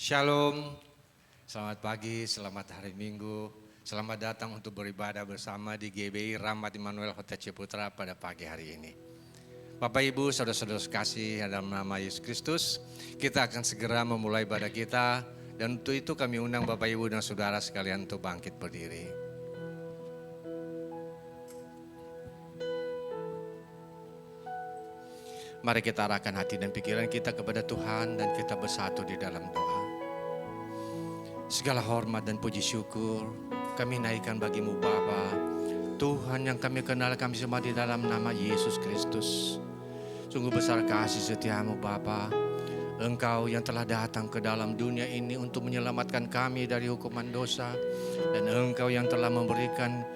Shalom, selamat pagi, selamat hari Minggu, selamat datang untuk beribadah bersama di GBI Rahmat Immanuel Kota Ciputra pada pagi hari ini. Bapak Ibu, saudara-saudara kasih dalam nama Yesus Kristus, kita akan segera memulai ibadah kita dan untuk itu kami undang Bapak Ibu dan saudara sekalian untuk bangkit berdiri. Mari kita arahkan hati dan pikiran kita kepada Tuhan dan kita bersatu di dalam doa. Segala hormat dan puji syukur kami naikkan bagimu Bapa, Tuhan yang kami kenal kami semua di dalam nama Yesus Kristus. Sungguh besar kasih setiamu Bapa, Engkau yang telah datang ke dalam dunia ini untuk menyelamatkan kami dari hukuman dosa. Dan Engkau yang telah memberikan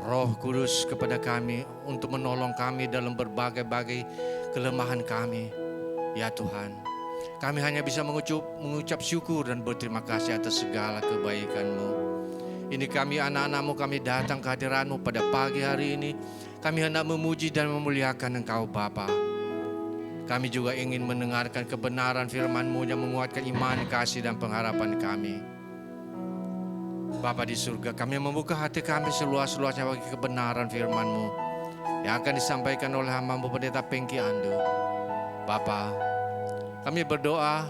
Roh Kudus kepada kami untuk menolong kami dalam berbagai-bagai kelemahan kami. Ya Tuhan, kami hanya bisa mengucap syukur dan berterima kasih atas segala kebaikan-Mu. Ini kami anak-anak-Mu, kami datang ke hadirat-Mu pada pagi hari ini. Kami hendak memuji dan memuliakan Engkau Bapa. Kami juga ingin mendengarkan kebenaran firman-Mu yang menguatkan iman, kasih dan pengharapan kami. Bapa di surga, kami membuka hati kami seluas-luasnya bagi kebenaran firman-Mu yang akan disampaikan oleh hamba-Mu Pendeta Pengki Ando. Bapa, kami berdoa,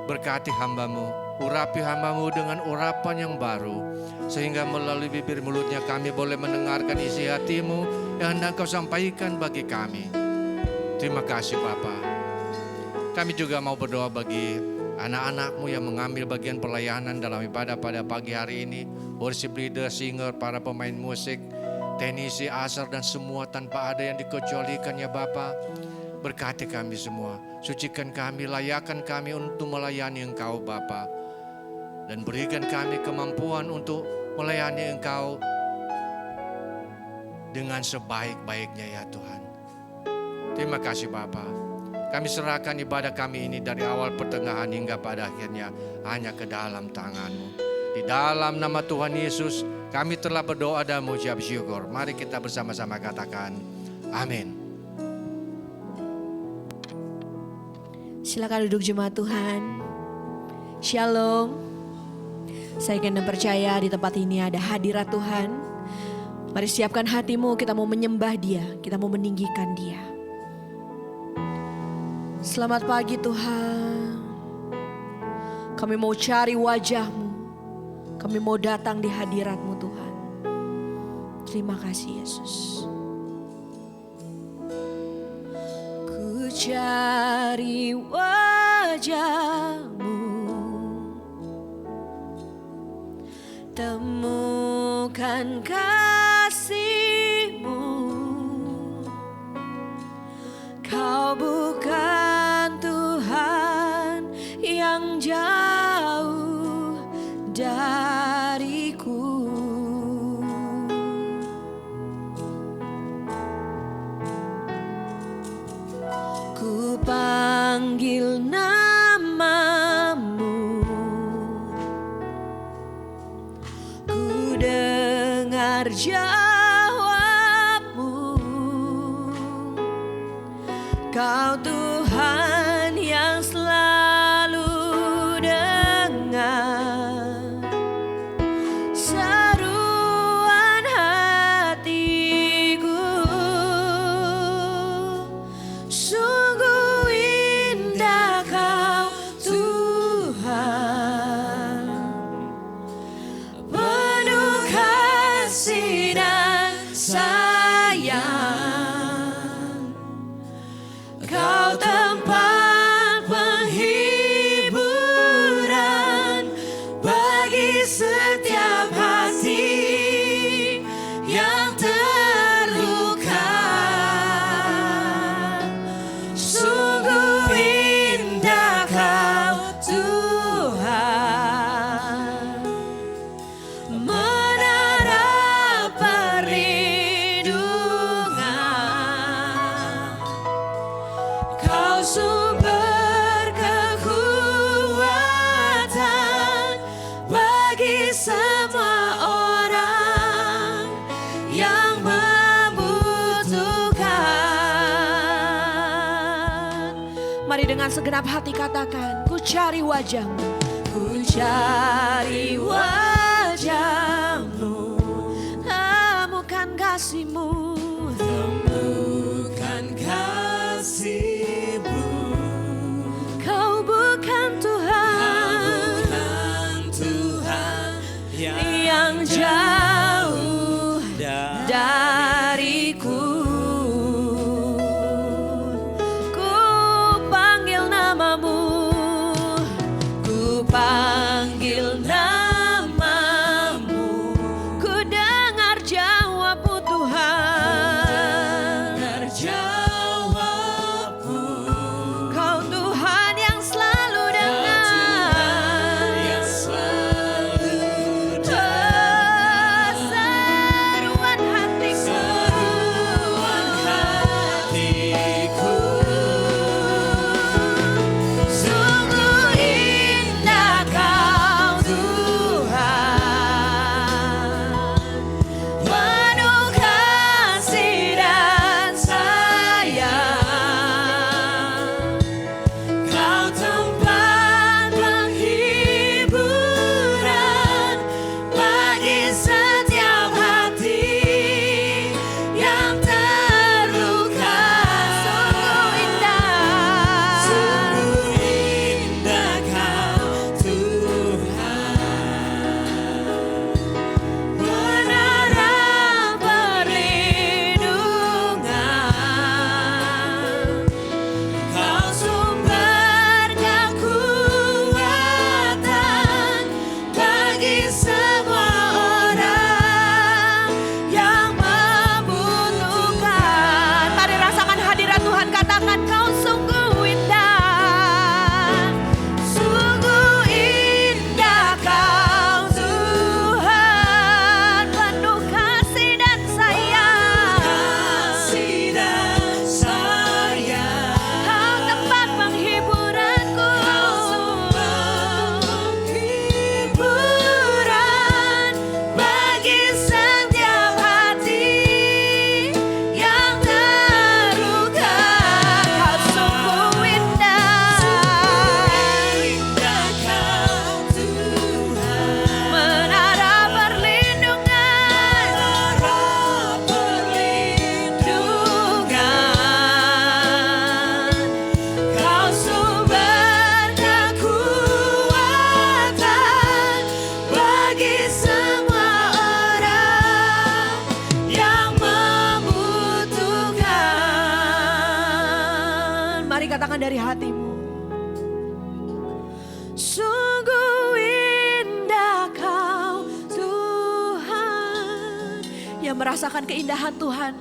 berkati hamba-Mu, urapi hamba-Mu dengan urapan yang baru, sehingga melalui bibir mulutnya kami boleh mendengarkan isi hati-Mu yang hendak Kau sampaikan bagi kami. Terima kasih Bapa. Kami juga mau berdoa bagi anak-anak-Mu yang mengambil bagian pelayanan dalam ibadah pada pagi hari ini, worship leader, singer, para pemain musik, teknisi, asar dan semua tanpa ada yang dikecualikan ya Bapa. Berkati kami semua, sucikan kami, layakkan kami untuk melayani Engkau Bapa. Dan berikan kami kemampuan untuk melayani Engkau dengan sebaik-baiknya ya Tuhan. Terima kasih Bapa. Kami serahkan ibadah kami ini dari awal pertengahan hingga pada akhirnya hanya ke dalam tangan-Mu. Di dalam nama Tuhan Yesus kami telah berdoa dan mengucap syukur. Mari kita bersama-sama katakan amin. Silakan duduk jemaat Tuhan. Shalom. Saya yakin dan percaya di tempat ini ada hadirat Tuhan. Mari siapkan hatimu, kita mau menyembah Dia, kita mau meninggikan Dia. Selamat pagi Tuhan. Kami mau cari wajah-Mu. Kami mau datang di hadirat-Mu Tuhan. Terima kasih Yesus. Cari wajah-Mu, temukan kasih-Mu. Kau bukan Tuhan yang jauh dariku. Ku panggil namamu, ku dengar jawabmu. Kau Tuhan yang selalu dengar seruan hatiku. Sungguh indah Kau Tuhan, penuh kasih dan sayang. Kau tempat penghiburan bagi setiap hati yang terluka. Sungguh indah Kau Tuhan, menara perlindungan. Kau sumber kekuatan bagi semua orang yang membutuhkan. Mari dengan segenap hati katakan, ku cari wajah-Mu. Ku cari wajah-Mu, temukan kasih-Mu, temukan kasih-Mu. Kau bukan Tuhan, yang jauh dariku. Ku panggil namamu, ku panggil namamu, ku dengar jawabmu Tuhan. Kau Tuhan yang selalu dengar seruan hatiku. Sungguh indah Kau Tuhan, penuh kasih dan sayang. Kau tempat penghiburan bagi setiap hati yang terluka. Sungguh indah Kau Tuhan, menara perlindungan. Kau sumber kekuatan bagi semua orang yang membutuhkan. Mari rasakan hadirat Tuhan, katakan Kau sungguh indah. Sungguh indah Kau Tuhan, penuh kasih dan sayang. Kau tempat penghiburanku, hiburan bagi setiap hati yang terluka. Kau sungguh indah Kau Tuhan, menara perlindungan. Kau sumber kekuatan bagi semua orang yang membutuhkan. Mari katakan dari hatimu. Sungguh indah Kau Tuhan, yang merasakan keindahan Tuhan.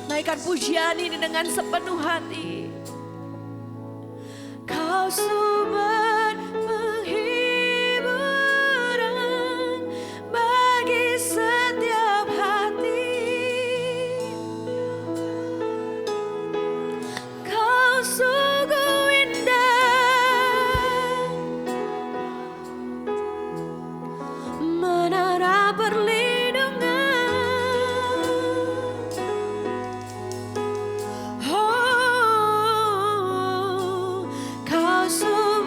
Naikkan pujian ini dengan sepenuh hati. Kau sumber penghiburan bagi setiap hati. Kau sungguh indah, menara perlindungan. Oh, Kau sungguh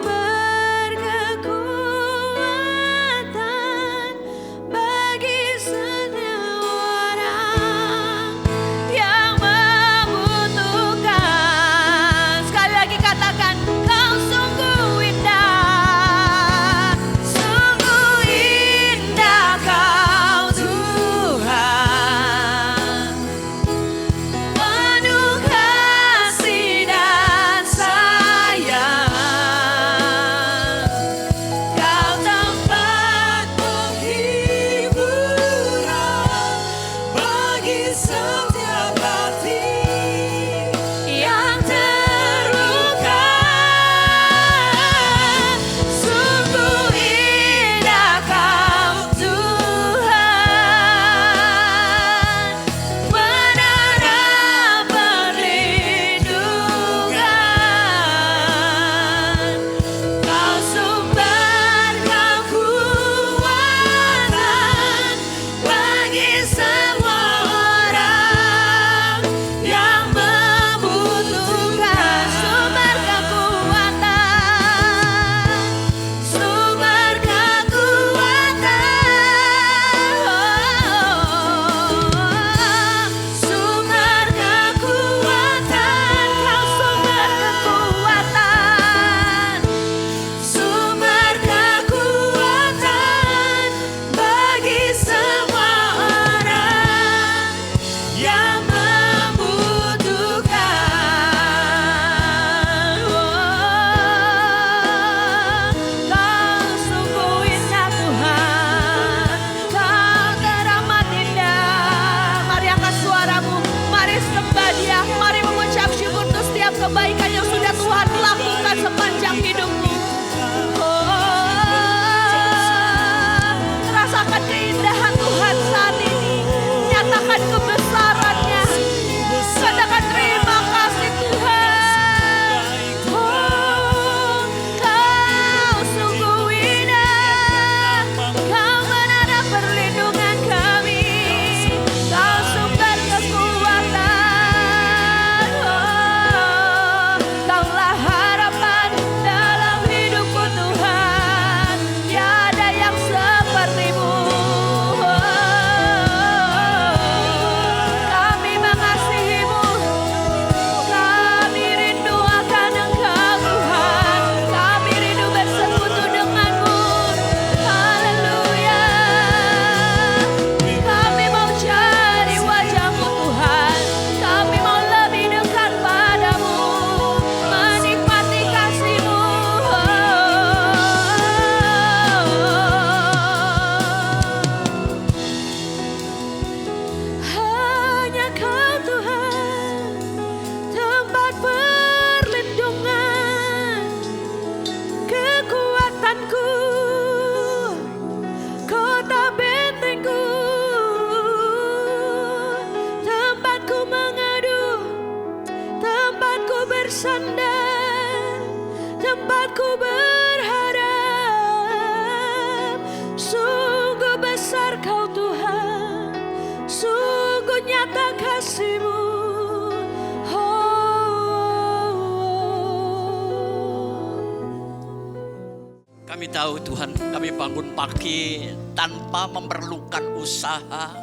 Kami tahu Tuhan, kami bangun pagi tanpa memerlukan usaha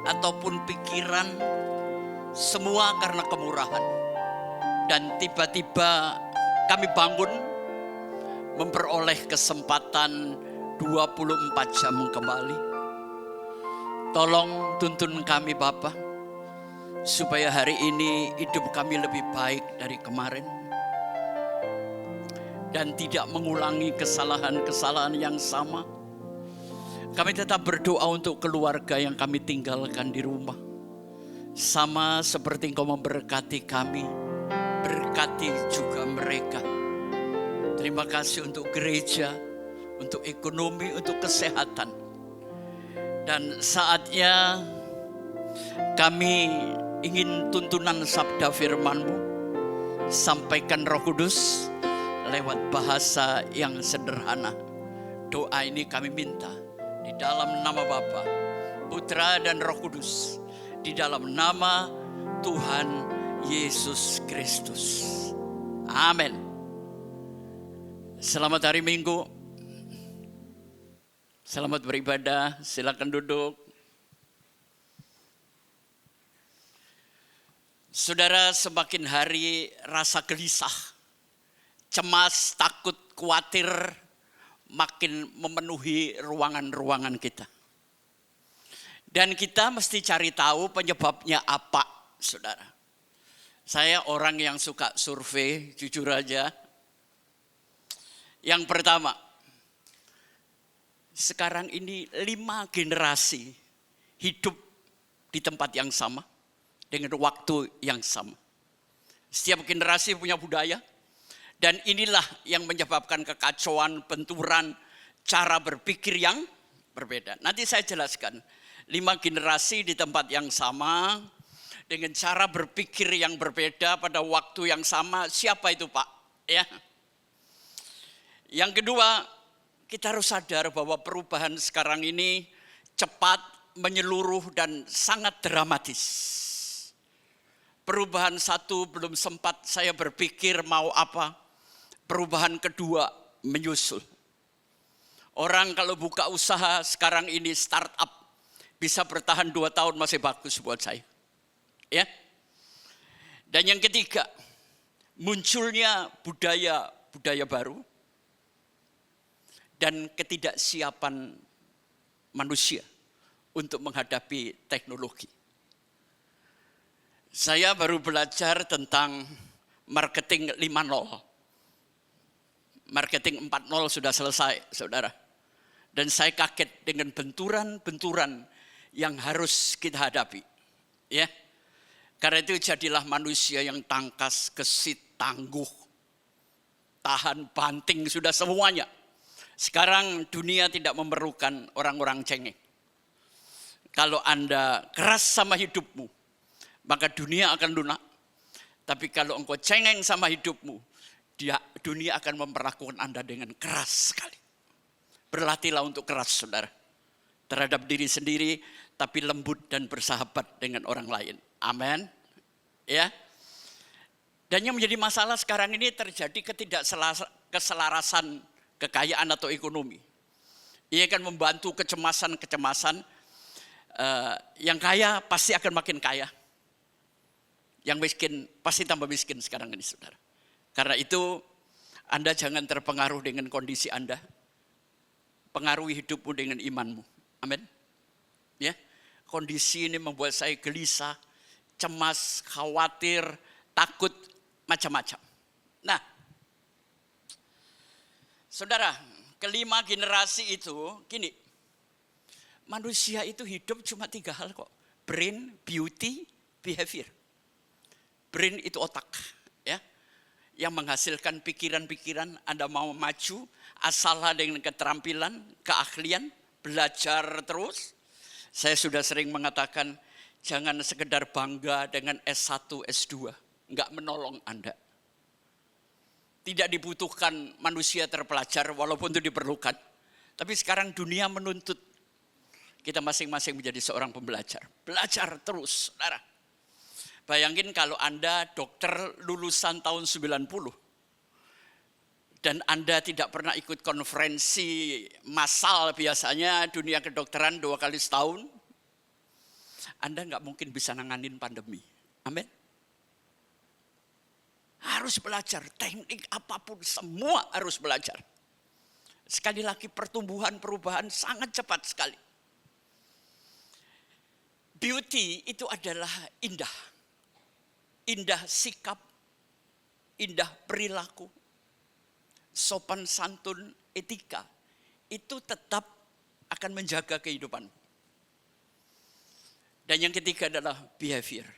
ataupun pikiran, semua karena kemurahan. Dan tiba-tiba kami bangun memperoleh kesempatan 24 jam kembali. Tolong tuntun kami Bapa, supaya hari ini hidup kami lebih baik dari kemarin. Dan tidak mengulangi kesalahan-kesalahan yang sama. Kami tetap berdoa untuk keluarga yang kami tinggalkan di rumah. Sama seperti Engkau memberkati kami, berkati juga mereka. Terima kasih untuk gereja, untuk ekonomi, untuk kesehatan. Dan saatnya kami ingin tuntunan sabda firman-Mu, sampaikan Roh Kudus lewat bahasa yang sederhana. Doa ini kami minta di dalam nama Bapa, Putra dan Roh Kudus, di dalam nama Tuhan Yesus Kristus. Amin. Selamat hari Minggu. Selamat beribadah. Silakan duduk. Saudara, semakin hari rasa gelisah, cemas, takut, khawatir makin memenuhi ruangan-ruangan kita. Dan kita mesti cari tahu penyebabnya apa, saudara. Saya orang yang suka survei, jujur aja. Yang pertama, sekarang ini 5 generasi hidup di tempat yang sama, dengan waktu yang sama. Setiap generasi punya budaya. Dan inilah yang menyebabkan kekacauan, benturan, cara berpikir yang berbeda. Nanti saya jelaskan. 5 generasi di tempat yang sama, dengan cara berpikir yang berbeda pada waktu yang sama. Siapa itu Pak? Ya. Yang kedua, kita harus sadar bahwa perubahan sekarang ini cepat, menyeluruh, dan sangat dramatis. Perubahan satu belum sempat saya berpikir mau apa. Perubahan kedua menyusul. Orang kalau buka usaha sekarang ini startup bisa bertahan 2 tahun masih bagus buat saya. Ya. Dan yang ketiga, munculnya budaya baru dan ketidaksiapan manusia untuk menghadapi teknologi. Saya baru belajar tentang marketing 5.0. Marketing 4.0 sudah selesai, saudara. Dan saya kaget dengan benturan-benturan yang harus kita hadapi. Ya. Karena itu jadilah manusia yang tangkas, gesit, tangguh, tahan, banting, sudah semuanya. Sekarang dunia tidak memerlukan orang-orang cengeng. Kalau Anda keras sama hidupmu, maka dunia akan lunak. Tapi kalau engkau cengeng sama hidupmu, dunia akan memperlakukan Anda dengan keras sekali. Berlatihlah untuk keras, saudara. Terhadap diri sendiri, tapi lembut dan bersahabat dengan orang lain. Amin. Ya. Dan yang menjadi masalah sekarang ini terjadi ketidakselarasan kekayaan atau ekonomi. Ia akan membantu kecemasan-kecemasan. Yang kaya pasti akan makin kaya. Yang miskin pasti tambah miskin sekarang ini, saudara. Karena itu Anda jangan terpengaruh dengan kondisi Anda. Pengaruhi hidupmu dengan imanmu. Amin. Ya. Kondisi ini membuat saya gelisah, cemas, khawatir, takut, macam-macam. Nah, saudara, kelima generasi itu gini. Manusia itu hidup cuma 3 hal kok. Brain, beauty, behavior. Brain itu otak, ya. Yang menghasilkan pikiran-pikiran. Anda mau maju, asallah dengan keterampilan, keahlian, belajar terus. Saya sudah sering mengatakan, jangan sekedar bangga dengan S1, S2. Enggak menolong Anda. Tidak dibutuhkan manusia terpelajar, walaupun itu diperlukan. Tapi sekarang dunia menuntut kita masing-masing menjadi seorang pembelajar. Belajar terus, saudara. Bayangin kalau Anda dokter lulusan tahun 90. dan Anda tidak pernah ikut konferensi massal biasanya dunia kedokteran 2 kali setahun, Anda nggak mungkin bisa nanganin pandemi. Amin. Harus belajar, teknik apapun semua harus belajar. Sekali lagi pertumbuhan perubahan sangat cepat sekali. Beauty itu adalah indah. Indah sikap, indah perilaku, sopan santun, etika. Itu tetap akan menjaga kehidupan. Dan yang ketiga adalah behavior.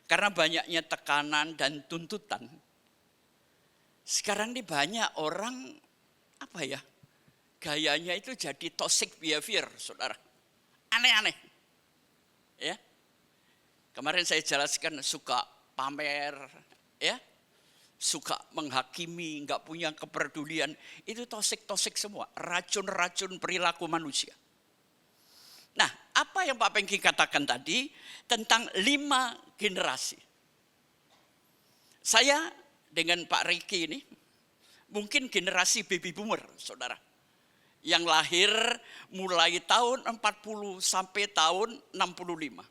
Karena banyaknya tekanan dan tuntutan. Sekarang ini banyak orang, gayanya itu jadi toxic behavior, saudara. Aneh-aneh. Ya. Kemarin saya jelaskan suka pamer, ya. Suka menghakimi, nggak punya kepedulian. Itu toxic semua, racun-racun perilaku manusia. Nah, apa yang Pak Pengki katakan tadi tentang 5 generasi. Saya dengan Pak Ricky ini mungkin generasi baby boomer, saudara. Yang lahir mulai tahun 40 sampai tahun 65.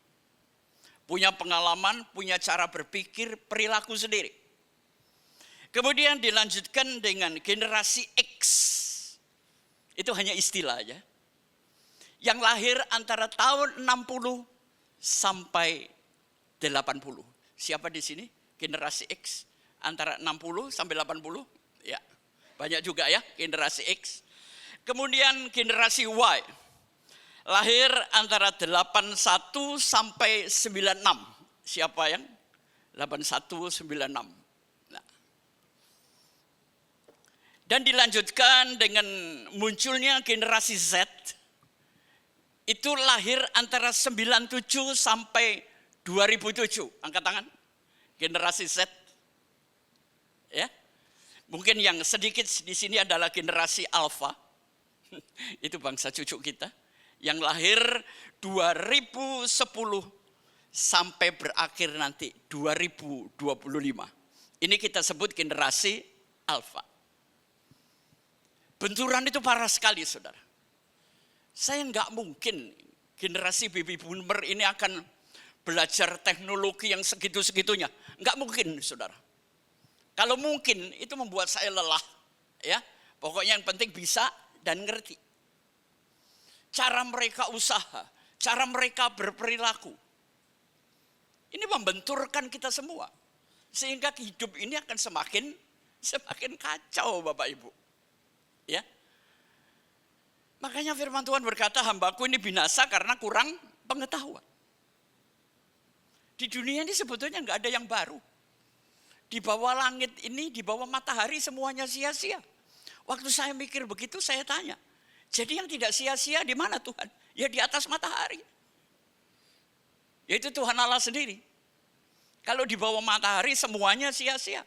Punya pengalaman, punya cara berpikir, perilaku sendiri. Kemudian dilanjutkan dengan generasi X. Itu hanya istilah aja. Yang lahir antara tahun 60 sampai 80. Siapa di sini? Generasi X antara 60 sampai 80? Ya. Banyak juga ya generasi X. Kemudian generasi Y. Lahir antara 81 sampai 96. Siapa yang 81 96? Nah. Dan dilanjutkan dengan munculnya generasi Z. Itu lahir antara 97 sampai 2007. Angkat tangan. Generasi Z. Ya. Mungkin yang sedikit di sini adalah generasi Alpha. Itu bangsa cucu kita. Yang lahir 2010 sampai berakhir nanti 2025. Ini kita sebut generasi Alpha. Benturan itu parah sekali, saudara. Saya nggak mungkin generasi baby boomer ini akan belajar teknologi yang segitu-segitunya. Nggak mungkin, saudara. Kalau mungkin itu membuat saya lelah. Ya, pokoknya yang penting bisa dan ngerti. Cara mereka usaha, cara mereka berperilaku. Ini membenturkan kita semua. Sehingga hidup ini akan semakin kacau, Bapak Ibu. Ya. Makanya firman Tuhan berkata, hambaku ini binasa karena kurang pengetahuan. Di dunia ini sebetulnya nggak ada yang baru. Di bawah langit ini, di bawah matahari semuanya sia-sia. Waktu saya mikir begitu, saya tanya, jadi yang tidak sia-sia di mana Tuhan? Ya di atas matahari. Yaitu Tuhan Allah sendiri. Kalau di bawah matahari semuanya sia-sia.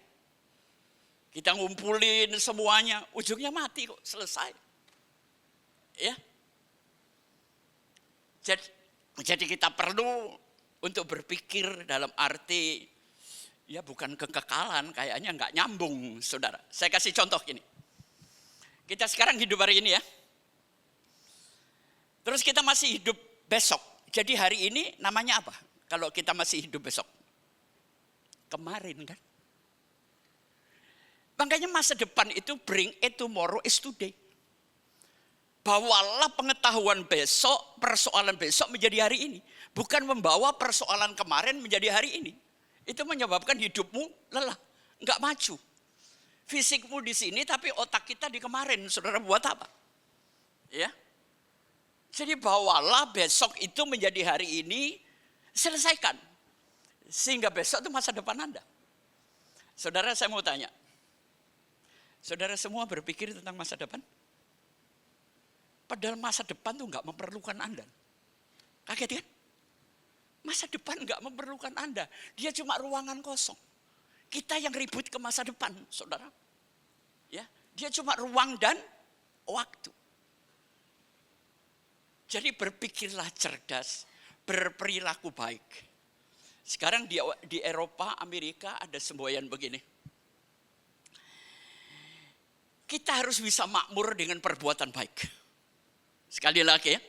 Kita ngumpulin semuanya, ujungnya mati kok, selesai. Ya. Jadi kita perlu untuk berpikir dalam arti ya bukan kekekalan, kayaknya nggak nyambung, saudara. Saya kasih contoh gini. Kita sekarang hidup hari ini ya. Terus kita masih hidup besok. Jadi hari ini namanya apa? Kalau kita masih hidup besok. Kemarin kan. Makanya masa depan itu bring it tomorrow is today. Bawalah pengetahuan besok, persoalan besok menjadi hari ini. Bukan membawa persoalan kemarin menjadi hari ini. Itu menyebabkan hidupmu lelah, enggak maju. Fisikmu di sini tapi otak kita di kemarin, saudara buat apa? Ya. Jadi bawalah besok itu menjadi hari ini, selesaikan. Sehingga besok itu masa depan Anda. Saudara saya mau tanya. Saudara semua berpikir tentang masa depan? Padahal masa depan tuh enggak memerlukan Anda. Kaget kan? Masa depan enggak memerlukan Anda. Dia cuma ruangan kosong. Kita yang ribut ke masa depan, saudara. Ya, dia cuma ruang dan waktu. Jadi berpikirlah cerdas, berperilaku baik. Sekarang di Eropa, Amerika ada semboyan begini. kita harus bisa makmur dengan perbuatan baik. Sekali lagi ya,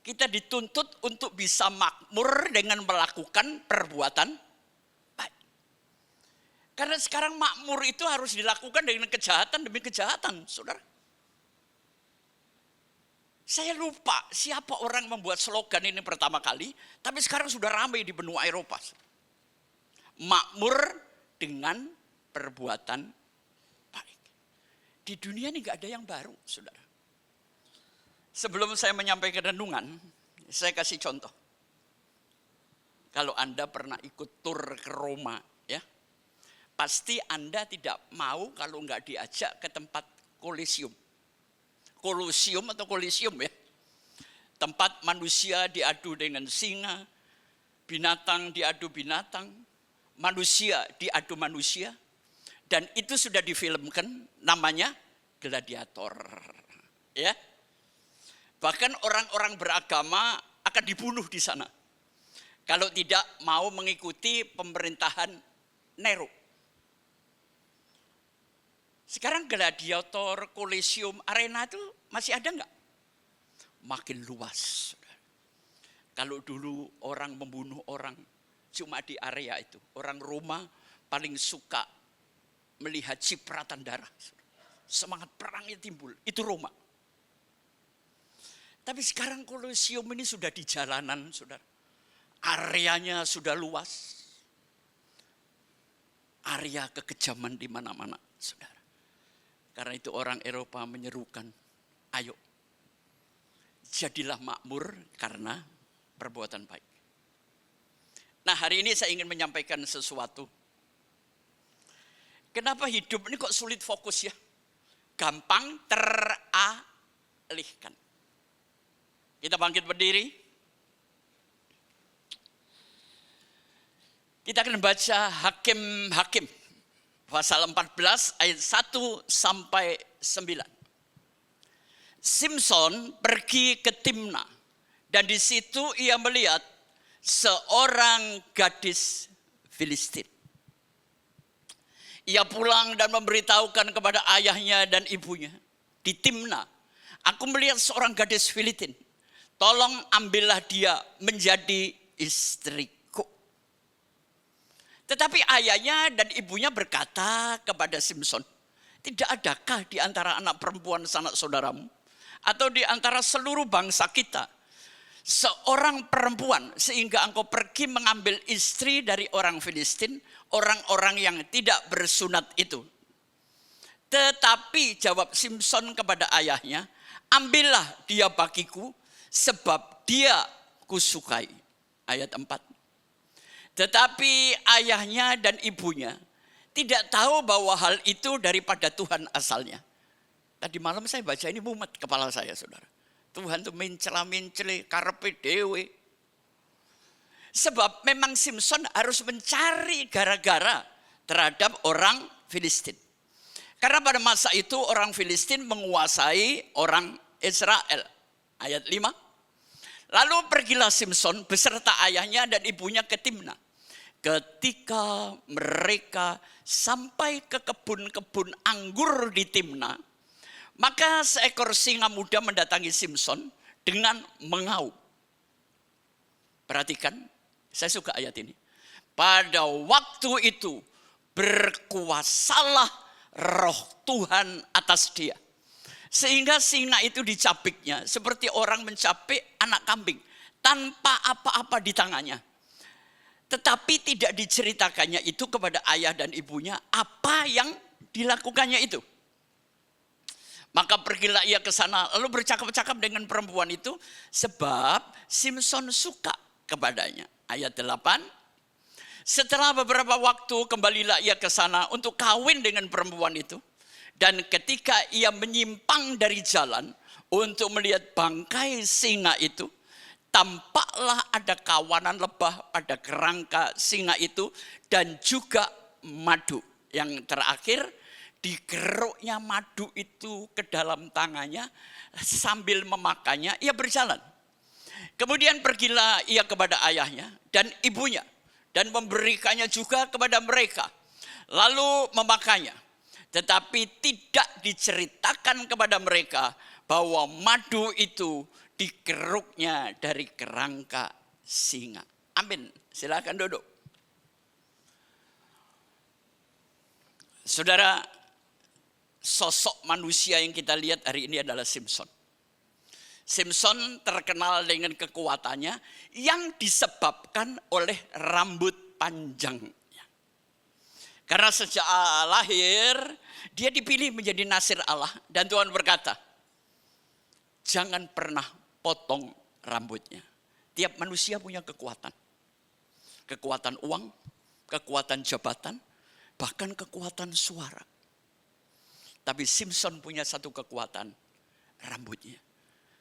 kita dituntut untuk bisa makmur dengan melakukan perbuatan baik. Karena sekarang makmur itu harus dilakukan dengan kejahatan demi kejahatan, saudara. Saya lupa siapa orang membuat slogan ini pertama kali, tapi sekarang sudah ramai di benua Eropa. Makmur dengan perbuatan baik. Di dunia ini gak ada yang baru, saudara. Sebelum saya menyampaikan renungan, saya kasih contoh. Kalau Anda pernah ikut tur ke Roma, ya, pasti Anda tidak mau kalau nggak diajak ke tempat Kolosium. Kolosium atau Kolisium ya. Tempat manusia diadu dengan singa, binatang diadu binatang, manusia diadu manusia. Dan itu sudah difilmkan, namanya Gladiator. Ya. Bahkan orang-orang beragama akan dibunuh di sana. Kalau tidak mau mengikuti pemerintahan Nero. Sekarang Gladiator, Kolosium, arena itu masih ada enggak? Makin luas. Kalau dulu orang membunuh orang cuma di area itu. Orang Roma paling suka melihat cipratan darah. Semangat perangnya timbul. Itu Roma. Tapi sekarang Kolosium ini sudah di jalanan, saudara. Areanya sudah luas. Area kekejaman di mana-mana, saudara. Karena itu orang Eropa menyerukan, ayo, jadilah makmur karena perbuatan baik. Nah, hari ini saya ingin menyampaikan sesuatu. Kenapa hidup ini kok sulit fokus ya? Gampang teralihkan. Kita bangkit berdiri. Kita akan baca Hakim-Hakim. Pasal 14 ayat 1 sampai 9. Simson pergi ke Timna. Dan di situ ia melihat seorang gadis Filistin. Ia pulang dan memberitahukan kepada ayahnya dan ibunya. Di Timna, aku melihat seorang gadis Filistin. Tolong ambillah dia menjadi istriku. Tetapi ayahnya dan ibunya berkata kepada Simson, tidak adakah di antara anak perempuan sanak saudaramu atau di antara seluruh bangsa kita seorang perempuan sehingga engkau pergi mengambil istri dari orang Filistin, orang-orang yang tidak bersunat itu. Tetapi jawab Simson kepada ayahnya, ambillah dia bagiku sebab dia kusukai. Ayat 4. Tetapi ayahnya dan ibunya tidak tahu bahwa hal itu daripada Tuhan asalnya. Tadi malam saya baca ini mumet kepala saya, saudara. Tuhan itu mencela-mencele karepe dewe. Sebab memang Simson harus mencari gara-gara terhadap orang Filistin. Karena pada masa itu orang Filistin menguasai orang Israel. Ayat 5. Lalu pergilah Simson beserta ayahnya dan ibunya ke Timna. Ketika mereka sampai ke kebun-kebun anggur di Timna, maka seekor singa muda mendatangi Simson dengan mengaum. Perhatikan, saya suka ayat ini. Pada waktu itu berkuasalah roh Tuhan atas dia. Sehingga singa itu dicapiknya seperti orang mencapik anak kambing tanpa apa-apa di tangannya. Tetapi tidak diceritakannya itu kepada ayah dan ibunya apa yang dilakukannya itu. Maka pergilah ia ke sana lalu bercakap-cakap dengan perempuan itu sebab Simson suka kepadanya. Ayat 8. Setelah beberapa waktu kembalilah ia ke sana untuk kawin dengan perempuan itu. Dan ketika ia menyimpang dari jalan untuk melihat bangkai singa itu, tampaklah ada kawanan lebah pada kerangka singa itu dan juga madu. Yang terakhir, digeruknya madu itu ke dalam tangannya sambil memakannya, ia berjalan. Kemudian pergilah ia kepada ayahnya dan ibunya dan memberikannya juga kepada mereka. Lalu memakannya. Tetapi tidak diceritakan kepada mereka bahwa madu itu dikeruknya dari kerangka singa. Amin. Silakan duduk. Saudara, sosok manusia yang kita lihat hari ini adalah Simson. Simson terkenal dengan kekuatannya yang disebabkan oleh rambut panjangnya. Karena sejak lahir dia dipilih menjadi nasir Allah dan Tuhan berkata, jangan pernah potong rambutnya. Tiap manusia punya kekuatan. Kekuatan uang, kekuatan jabatan, bahkan kekuatan suara. Tapi Simson punya satu kekuatan, rambutnya.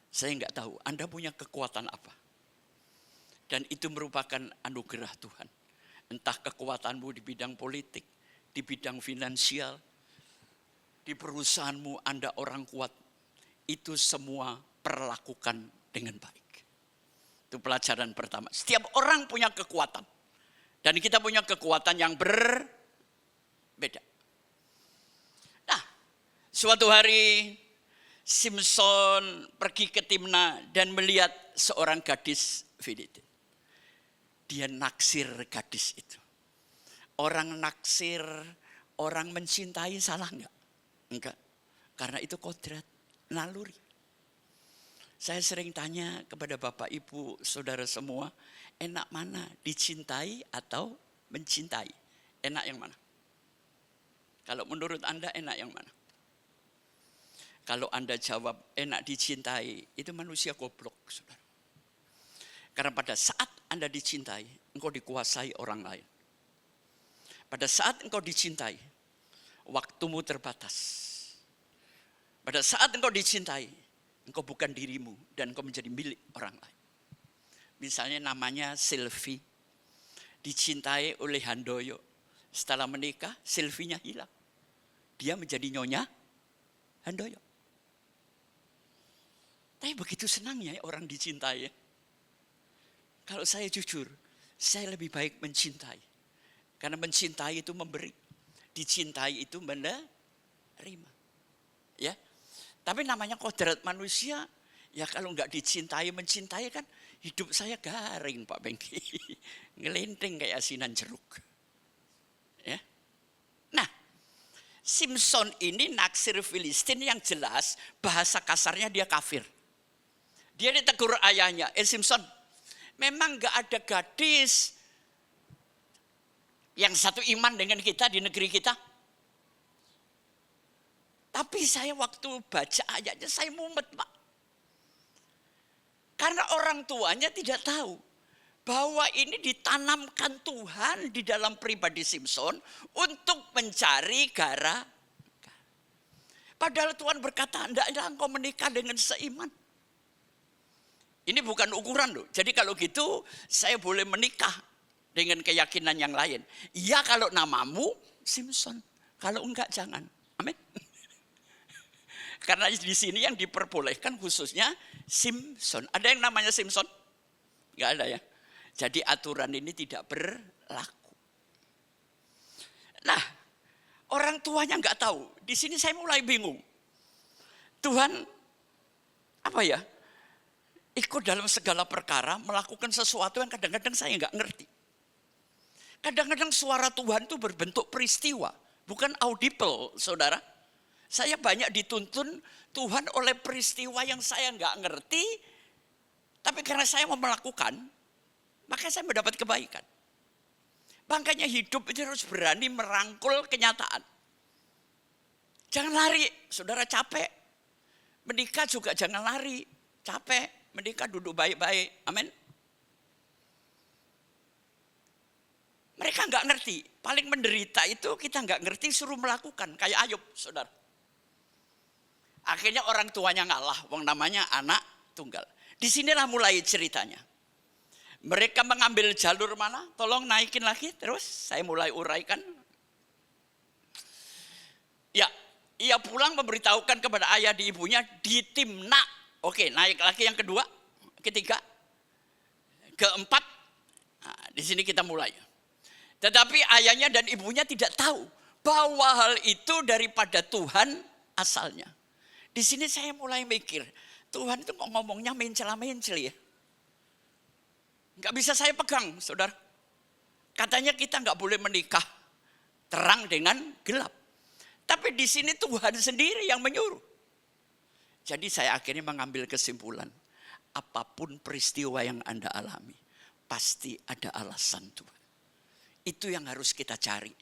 Saya enggak tahu Anda punya kekuatan apa. Dan itu merupakan anugerah Tuhan. Entah kekuatanmu di bidang politik, di bidang finansial, di perusahaanmu Anda orang kuat. Itu semua perlakukan dengan baik. Itu pelajaran pertama. Setiap orang punya kekuatan. Dan kita punya kekuatan yang berbeda. Nah, suatu hari Simson pergi ke Timna dan melihat seorang gadis Filistin. Dia naksir gadis itu. Orang naksir, orang mencintai salah enggak? Enggak. Karena itu kodrat, naluri. Saya sering tanya kepada Bapak, Ibu, Saudara semua, enak mana? Dicintai atau mencintai? Enak yang mana? Kalau menurut Anda enak yang mana? Kalau Anda jawab enak dicintai, itu manusia goblok, saudara. Karena pada saat Anda dicintai, engkau dikuasai orang lain. Pada saat engkau dicintai, waktumu terbatas. Pada saat engkau dicintai, engkau bukan dirimu dan engkau menjadi milik orang lain. Misalnya namanya Sylvie, dicintai oleh Handoyo. Setelah menikah, Sylvie-nya hilang. Dia menjadi nyonya Handoyo. Tapi begitu senangnya orang dicintai. Kalau saya jujur, saya lebih baik mencintai. Karena mencintai itu memberi. Dicintai itu menerima. Ya. Tapi namanya kodrat manusia, ya kalau enggak dicintai, mencintai kan hidup saya garing Pak Bengki. Ngelenting kayak asinan jeruk. Ya. Nah, Simson ini naksir Filistin yang jelas bahasa kasarnya dia kafir. Dia ditegur ayahnya, Simson, memang enggak ada gadis yang satu iman dengan kita di negeri kita. Tapi saya waktu baca ayatnya saya mumet Pak. Karena orang tuanya tidak tahu bahwa ini ditanamkan Tuhan di dalam pribadi Simson untuk mencari gara. Padahal Tuhan berkata, hendaklah engkau menikah dengan seiman. Ini bukan ukuran loh. Jadi kalau gitu saya boleh menikah dengan keyakinan yang lain. Iya kalau namamu Simson. Kalau enggak jangan. Amin. Karena di sini yang diperbolehkan khususnya Simson. Ada yang namanya Simson? Enggak ada ya. Jadi aturan ini tidak berlaku. Nah, orang tuanya enggak tahu. Di sini saya mulai bingung. Tuhan apa ya? Ikut dalam segala perkara melakukan sesuatu yang kadang-kadang saya enggak ngerti. Kadang-kadang suara Tuhan itu berbentuk peristiwa, bukan audible, saudara. Saya banyak dituntun Tuhan oleh peristiwa yang saya enggak ngerti, tapi karena saya mau melakukan, maka saya mendapat kebaikan. Makanya hidup itu harus berani merangkul kenyataan. Jangan lari, saudara capek. Menikah juga jangan lari, capek. Menikah duduk baik-baik, amin. Mereka enggak ngerti, paling menderita itu kita enggak ngerti suruh melakukan, kayak Ayub, saudara. Akhirnya orang tuanya ngalah, wong namanya anak tunggal. Disinilah mulai ceritanya. Mereka mengambil jalur mana? Tolong naikin lagi, terus saya mulai uraikan. Ya, ia pulang memberitahukan kepada ayah di ibunya di Timna. Oke, naik lagi yang kedua, ketiga, keempat. Nah, di sini kita mulai. Tetapi ayahnya dan ibunya tidak tahu bahwa hal itu daripada Tuhan asalnya. Di sini saya mulai mikir, Tuhan itu kok ngomongnya mencela-mencel ya. Nggak bisa saya pegang, saudara. Katanya kita nggak boleh menikah terang dengan gelap. Tapi di sini Tuhan sendiri yang menyuruh. Jadi saya akhirnya mengambil kesimpulan, apapun peristiwa yang Anda alami, pasti ada alasan Tuhan. Itu yang harus kita cari.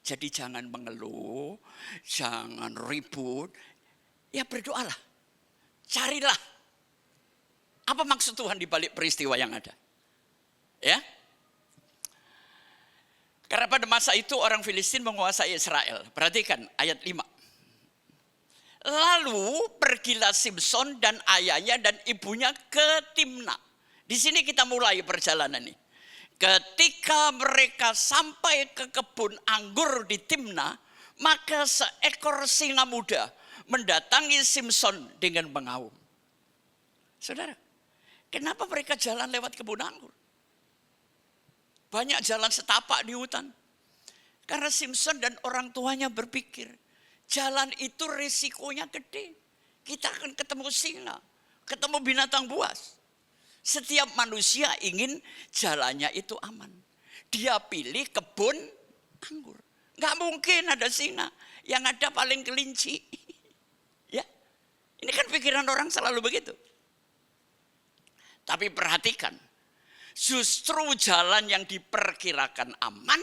Jadi jangan mengeluh, jangan ribut, ya berdoalah. Carilah. Apa maksud Tuhan di balik peristiwa yang ada? Ya. Karena pada masa itu orang Filistin menguasai Israel. Perhatikan ayat 5. Lalu pergilah Simson dan ayahnya dan ibunya ke Timna. Di sini kita mulai perjalanan ini. Ketika mereka sampai ke kebun anggur di Timna, maka seekor singa muda mendatangi Simson dengan mengaum. Saudara, kenapa mereka jalan lewat kebun anggur? Banyak jalan setapak di hutan. Karena Simson dan orang tuanya berpikir, jalan itu risikonya gede. Kita akan ketemu singa, ketemu binatang buas. Setiap manusia ingin jalannya itu aman. Dia pilih kebun anggur. Gak mungkin ada singa, yang ada paling kelinci. Ya, ini kan pikiran orang selalu begitu. Tapi perhatikan, justru jalan yang diperkirakan aman,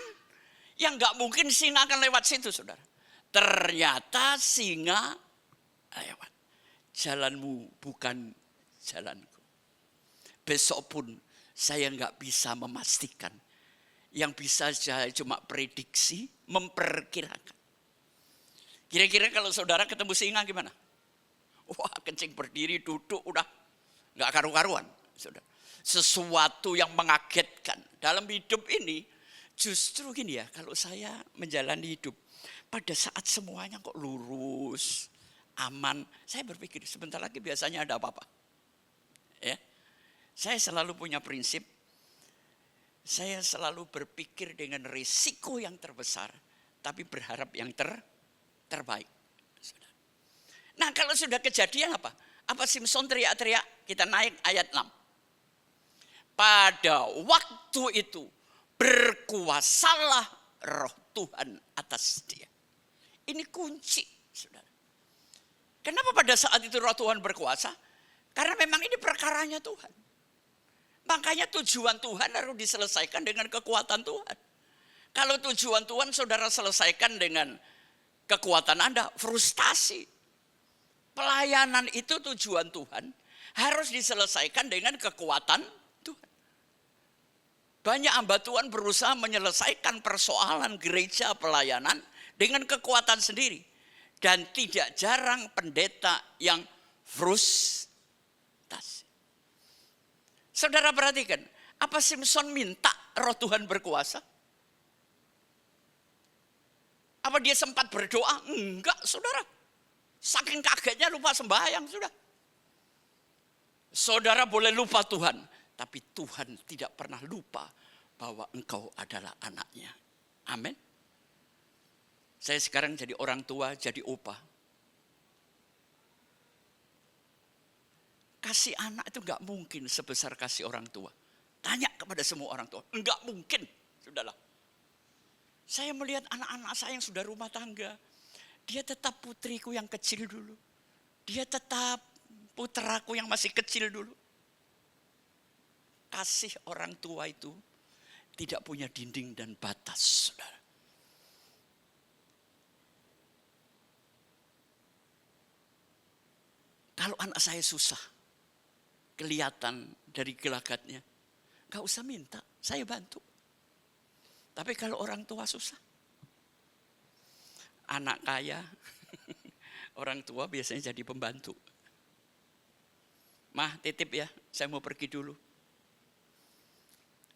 yang gak mungkin singa akan lewat situ, saudara. Ternyata singa lewat. Jalanmu bukan jalanku. Besok pun saya gak bisa memastikan. Yang bisa saya cuma prediksi, memperkirakan. Kira-kira kalau saudara ketemu singa gimana? Wah, kencing berdiri, duduk, udah gak karu-karuan, saudara. Sesuatu yang mengagetkan. Dalam hidup ini justru gini ya, kalau saya menjalani hidup, pada saat semuanya kok lurus, aman, saya berpikir sebentar lagi biasanya ada apa-apa. Ya, saya selalu punya prinsip, saya selalu berpikir dengan risiko yang terbesar, tapi berharap yang terbaik. Nah kalau sudah kejadian apa? Apa Simson teriak-teriak? Kita naik ayat 6. Pada waktu itu berkuasalah roh Tuhan atas dia. Ini kunci, saudara. Kenapa pada saat itu roh Tuhan berkuasa? Karena memang ini perkaranya Tuhan. Makanya tujuan Tuhan harus diselesaikan dengan kekuatan Tuhan. Kalau tujuan Tuhan saudara selesaikan dengan kekuatan Anda, frustasi. Pelayanan itu tujuan Tuhan harus diselesaikan dengan kekuatan Tuhan. Banyak hamba Tuhan berusaha menyelesaikan persoalan gereja pelayanan dengan kekuatan sendiri. Dan tidak jarang pendeta yang frustasi. Saudara perhatikan, apa Simson minta roh Tuhan berkuasa? Apa dia sempat berdoa? Enggak, saudara. Saking kagetnya lupa sembahyang, sudah. Saudara boleh lupa Tuhan, tapi Tuhan tidak pernah lupa bahwa engkau adalah anaknya. Amin. Saya sekarang jadi orang tua, jadi opa. Kasih anak itu enggak mungkin sebesar kasih orang tua. Tanya kepada semua orang tua, enggak mungkin, sudahlah. Saya melihat anak-anak saya yang sudah rumah tangga, dia tetap putriku yang kecil dulu. Dia tetap putraku yang masih kecil dulu. Kasih orang tua itu tidak punya dinding dan batas, saudara. Kalau anak saya susah, kelihatan dari gelagatnya, gak usah minta, saya bantu. Tapi kalau orang tua susah, anak kaya, orang tua biasanya jadi pembantu. Mah titip ya, saya mau pergi dulu.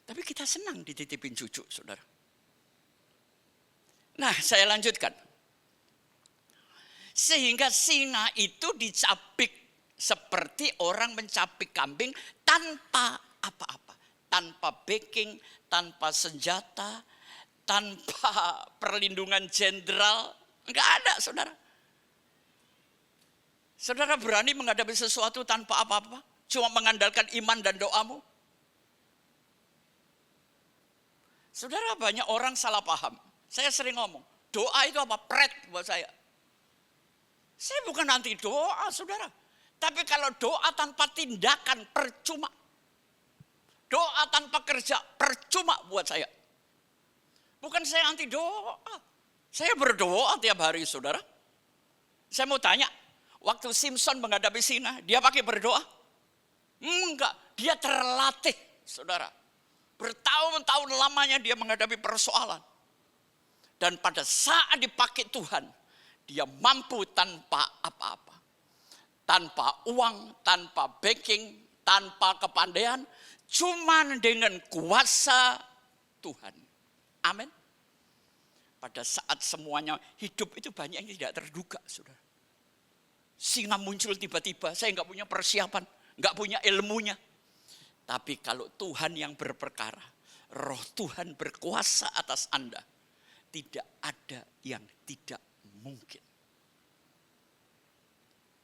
Tapi kita senang dititipin cucu, saudara. Nah, saya lanjutkan. Sehingga singa itu dicapik seperti orang mencapik kambing tanpa apa-apa. Tanpa backing, tanpa senjata, tanpa perlindungan jenderal, enggak ada, saudara. Saudara berani menghadapi sesuatu tanpa apa-apa, cuma mengandalkan iman dan doamu? Saudara, banyak orang salah paham. Saya sering ngomong, doa itu apa? Pret buat saya. Saya bukan anti doa, saudara. Tapi kalau doa tanpa tindakan, percuma. Doa tanpa kerja, percuma buat saya. Bukan saya anti doa. Saya berdoa tiap hari, saudara. Saya mau tanya, waktu Simpson menghadapi singa, dia pakai berdoa? Enggak, dia terlatih, saudara. Bertahun-tahun lamanya dia menghadapi persoalan. Dan pada saat dipakai Tuhan, dia mampu tanpa apa-apa. Tanpa uang, tanpa backing, tanpa kepandaian, cuman dengan kuasa Tuhan. Amin. Pada saat semuanya hidup itu banyak yang tidak terduga, saudara. Singa muncul tiba-tiba, saya nggak punya persiapan, nggak punya ilmunya. Tapi kalau Tuhan yang berperkara, Roh Tuhan berkuasa atas Anda, tidak ada yang tidak mungkin.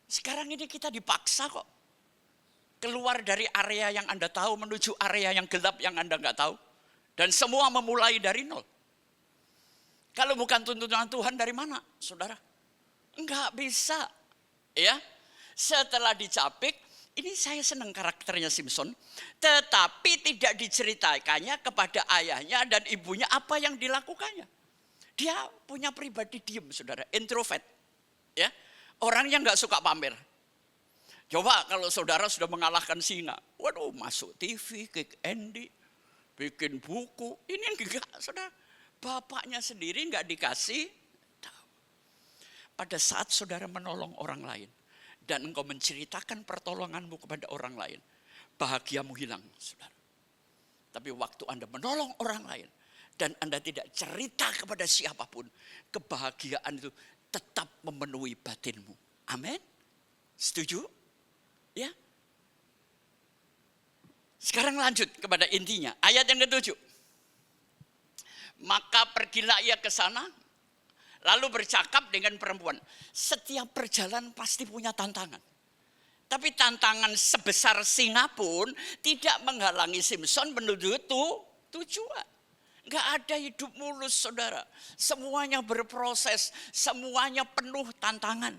Sekarang ini kita dipaksa kok keluar dari area yang Anda tahu menuju area yang gelap yang Anda nggak tahu. Dan semua memulai dari nol. Kalau bukan tuntunan Tuhan dari mana, saudara? Enggak bisa. Ya, setelah dicapik, ini saya senang karakternya Simpson, tetapi tidak diceritakannya kepada ayahnya dan ibunya apa yang dilakukannya. Dia punya pribadi diem, saudara, introvert. Ya, orang yang nggak suka pamer. Coba kalau saudara sudah mengalahkan singa, waduh, masuk TV, Kick Andy, bikin buku. Ini enggak, saudara. Bapaknya sendiri enggak dikasih tahu. Pada saat saudara menolong orang lain, dan engkau menceritakan pertolonganmu kepada orang lain, bahagiamu hilang, saudara. Tapi waktu Anda menolong orang lain, dan Anda tidak cerita kepada siapapun, kebahagiaan itu tetap memenuhi batinmu. Amin? Setuju? Ya. Sekarang lanjut kepada intinya. Ayat yang ke-7. Maka pergilah ia ke sana, lalu bercakap dengan perempuan. Setiap perjalanan pasti punya tantangan. Tapi tantangan sebesar singa pun tidak menghalangi Simpson menuju tujuan. Enggak ada hidup mulus, saudara. Semuanya berproses, semuanya penuh tantangan.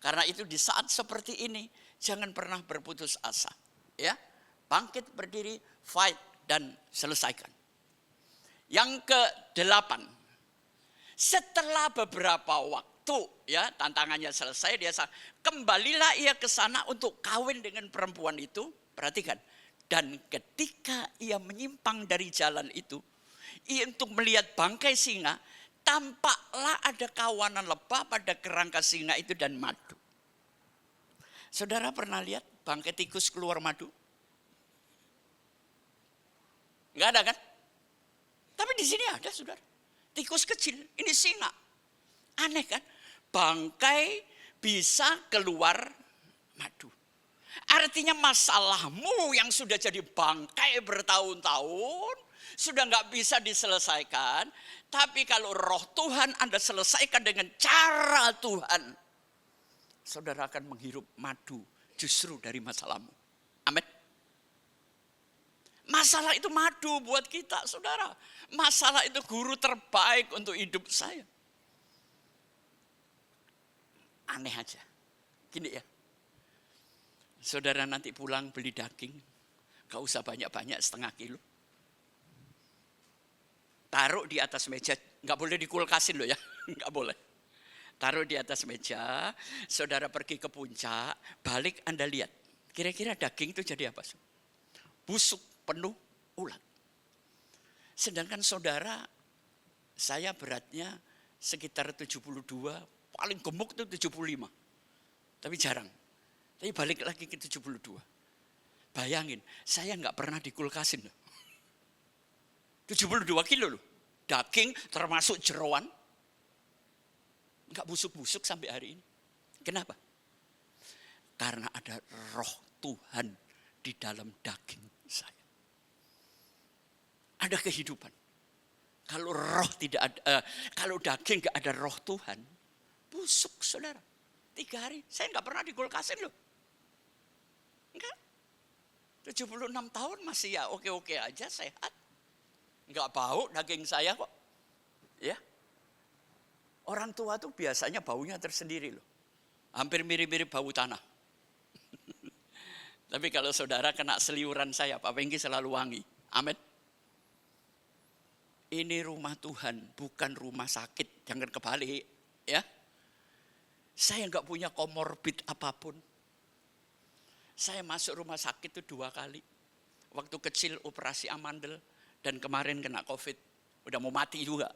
Karena itu di saat seperti ini, jangan pernah berputus asa. Ya, bangkit, berdiri, fight, dan selesaikan. Yang ke-8. Setelah beberapa waktu, ya, tantangannya selesai, dia kembalilah ia ke sana untuk kawin dengan perempuan itu. Perhatikan. Dan ketika ia menyimpang dari jalan itu, ia untuk melihat bangkai singa, tampaklah ada kawanan lebah pada kerangka singa itu dan madu. Saudara pernah lihat bangkai tikus keluar madu? Enggak ada kan? Tapi di sini ada, saudara. Tikus kecil, ini singa. Aneh kan? Bangkai bisa keluar madu. Artinya masalahmu yang sudah jadi bangkai bertahun-tahun, sudah nggak bisa diselesaikan. Tapi kalau roh Tuhan Anda selesaikan dengan cara Tuhan, saudara akan menghirup madu justru dari masalahmu. Amin. Masalah itu madu buat kita, saudara. Masalah itu guru terbaik untuk hidup saya. Aneh aja. Gini ya. Saudara nanti pulang beli daging, gak usah banyak-banyak, setengah kilo. Taruh di atas meja, gak boleh dikulkasin loh ya, gak boleh. Taruh di atas meja, saudara pergi ke puncak, balik Anda lihat. Kira-kira daging itu jadi apa? Busuk, penuh ulat. Sedangkan saudara, saya beratnya sekitar 72, paling gemuk itu 75. Tapi jarang. Tapi balik lagi ke 72. Bayangin, saya nggak pernah dikulkasin loh. 72 kilo loh. Daging termasuk jeroan. Nggak busuk-busuk sampai hari ini. Kenapa? Karena ada roh Tuhan di dalam daging saya. Ada kehidupan. Kalau roh tidak ada, kalau daging nggak ada roh Tuhan, busuk saudara. 3 hari, saya nggak pernah dikulkasin loh. Enggak. 76 tahun masih ya oke-oke aja, sehat. Enggak bau daging saya kok. Ya. Orang tua tuh biasanya baunya tersendiri loh. Hampir mirip-mirip bau tanah. Tapi kalau saudara kena seliuran saya, Pak Pengki selalu wangi. Amin. Ini rumah Tuhan, bukan rumah sakit. Jangan kebalik, ya. Saya nggak punya komorbid apapun. Saya masuk rumah sakit itu 2 kali. Waktu kecil operasi amandel dan kemarin kena COVID. Udah mau mati juga.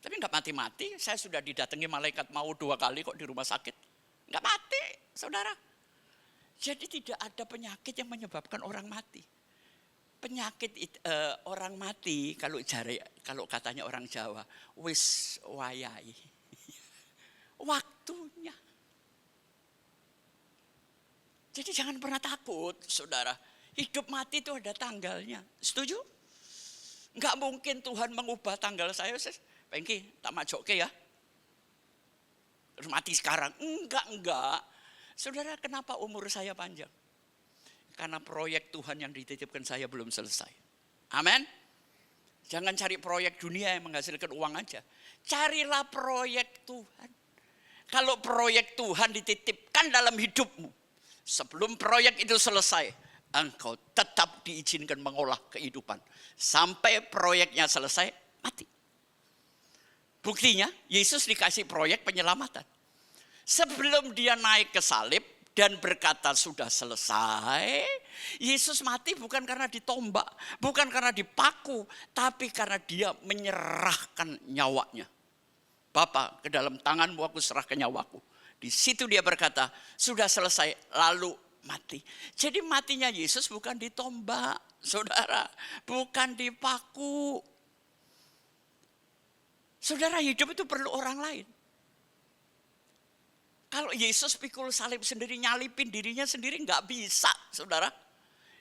Tapi nggak mati-mati. Saya sudah didatangi malaikat mau 2 kali kok di rumah sakit. Nggak mati, saudara. Jadi tidak ada penyakit yang menyebabkan orang mati. Penyakit orang mati kalau katanya orang Jawa, wis wayai. Waktunya. Jadi jangan pernah takut, saudara. Hidup mati itu ada tanggalnya. Setuju? Enggak mungkin Tuhan mengubah tanggal saya. Pengki, tak majoke ya. Terus mati sekarang. Enggak. Saudara, kenapa umur saya panjang? Karena proyek Tuhan yang dititipkan saya belum selesai. Amin. Jangan cari proyek dunia yang menghasilkan uang aja. Carilah proyek Tuhan. Kalau proyek Tuhan dititipkan dalam hidupmu, sebelum proyek itu selesai, engkau tetap diizinkan mengolah kehidupan. Sampai proyeknya selesai, mati. Buktinya, Yesus dikasih proyek penyelamatan. Sebelum dia naik ke salib, dan berkata sudah selesai. Yesus mati bukan karena ditombak, bukan karena dipaku, tapi karena dia menyerahkan nyawanya. Bapa, ke dalam tanganmu aku serahkan nyawaku. Di situ dia berkata, sudah selesai, lalu mati. Jadi matinya Yesus bukan ditombak, saudara, bukan dipaku. Saudara, hidup itu perlu orang lain. Kalau Yesus pikul salib sendiri, nyalipin dirinya sendiri nggak bisa, saudara.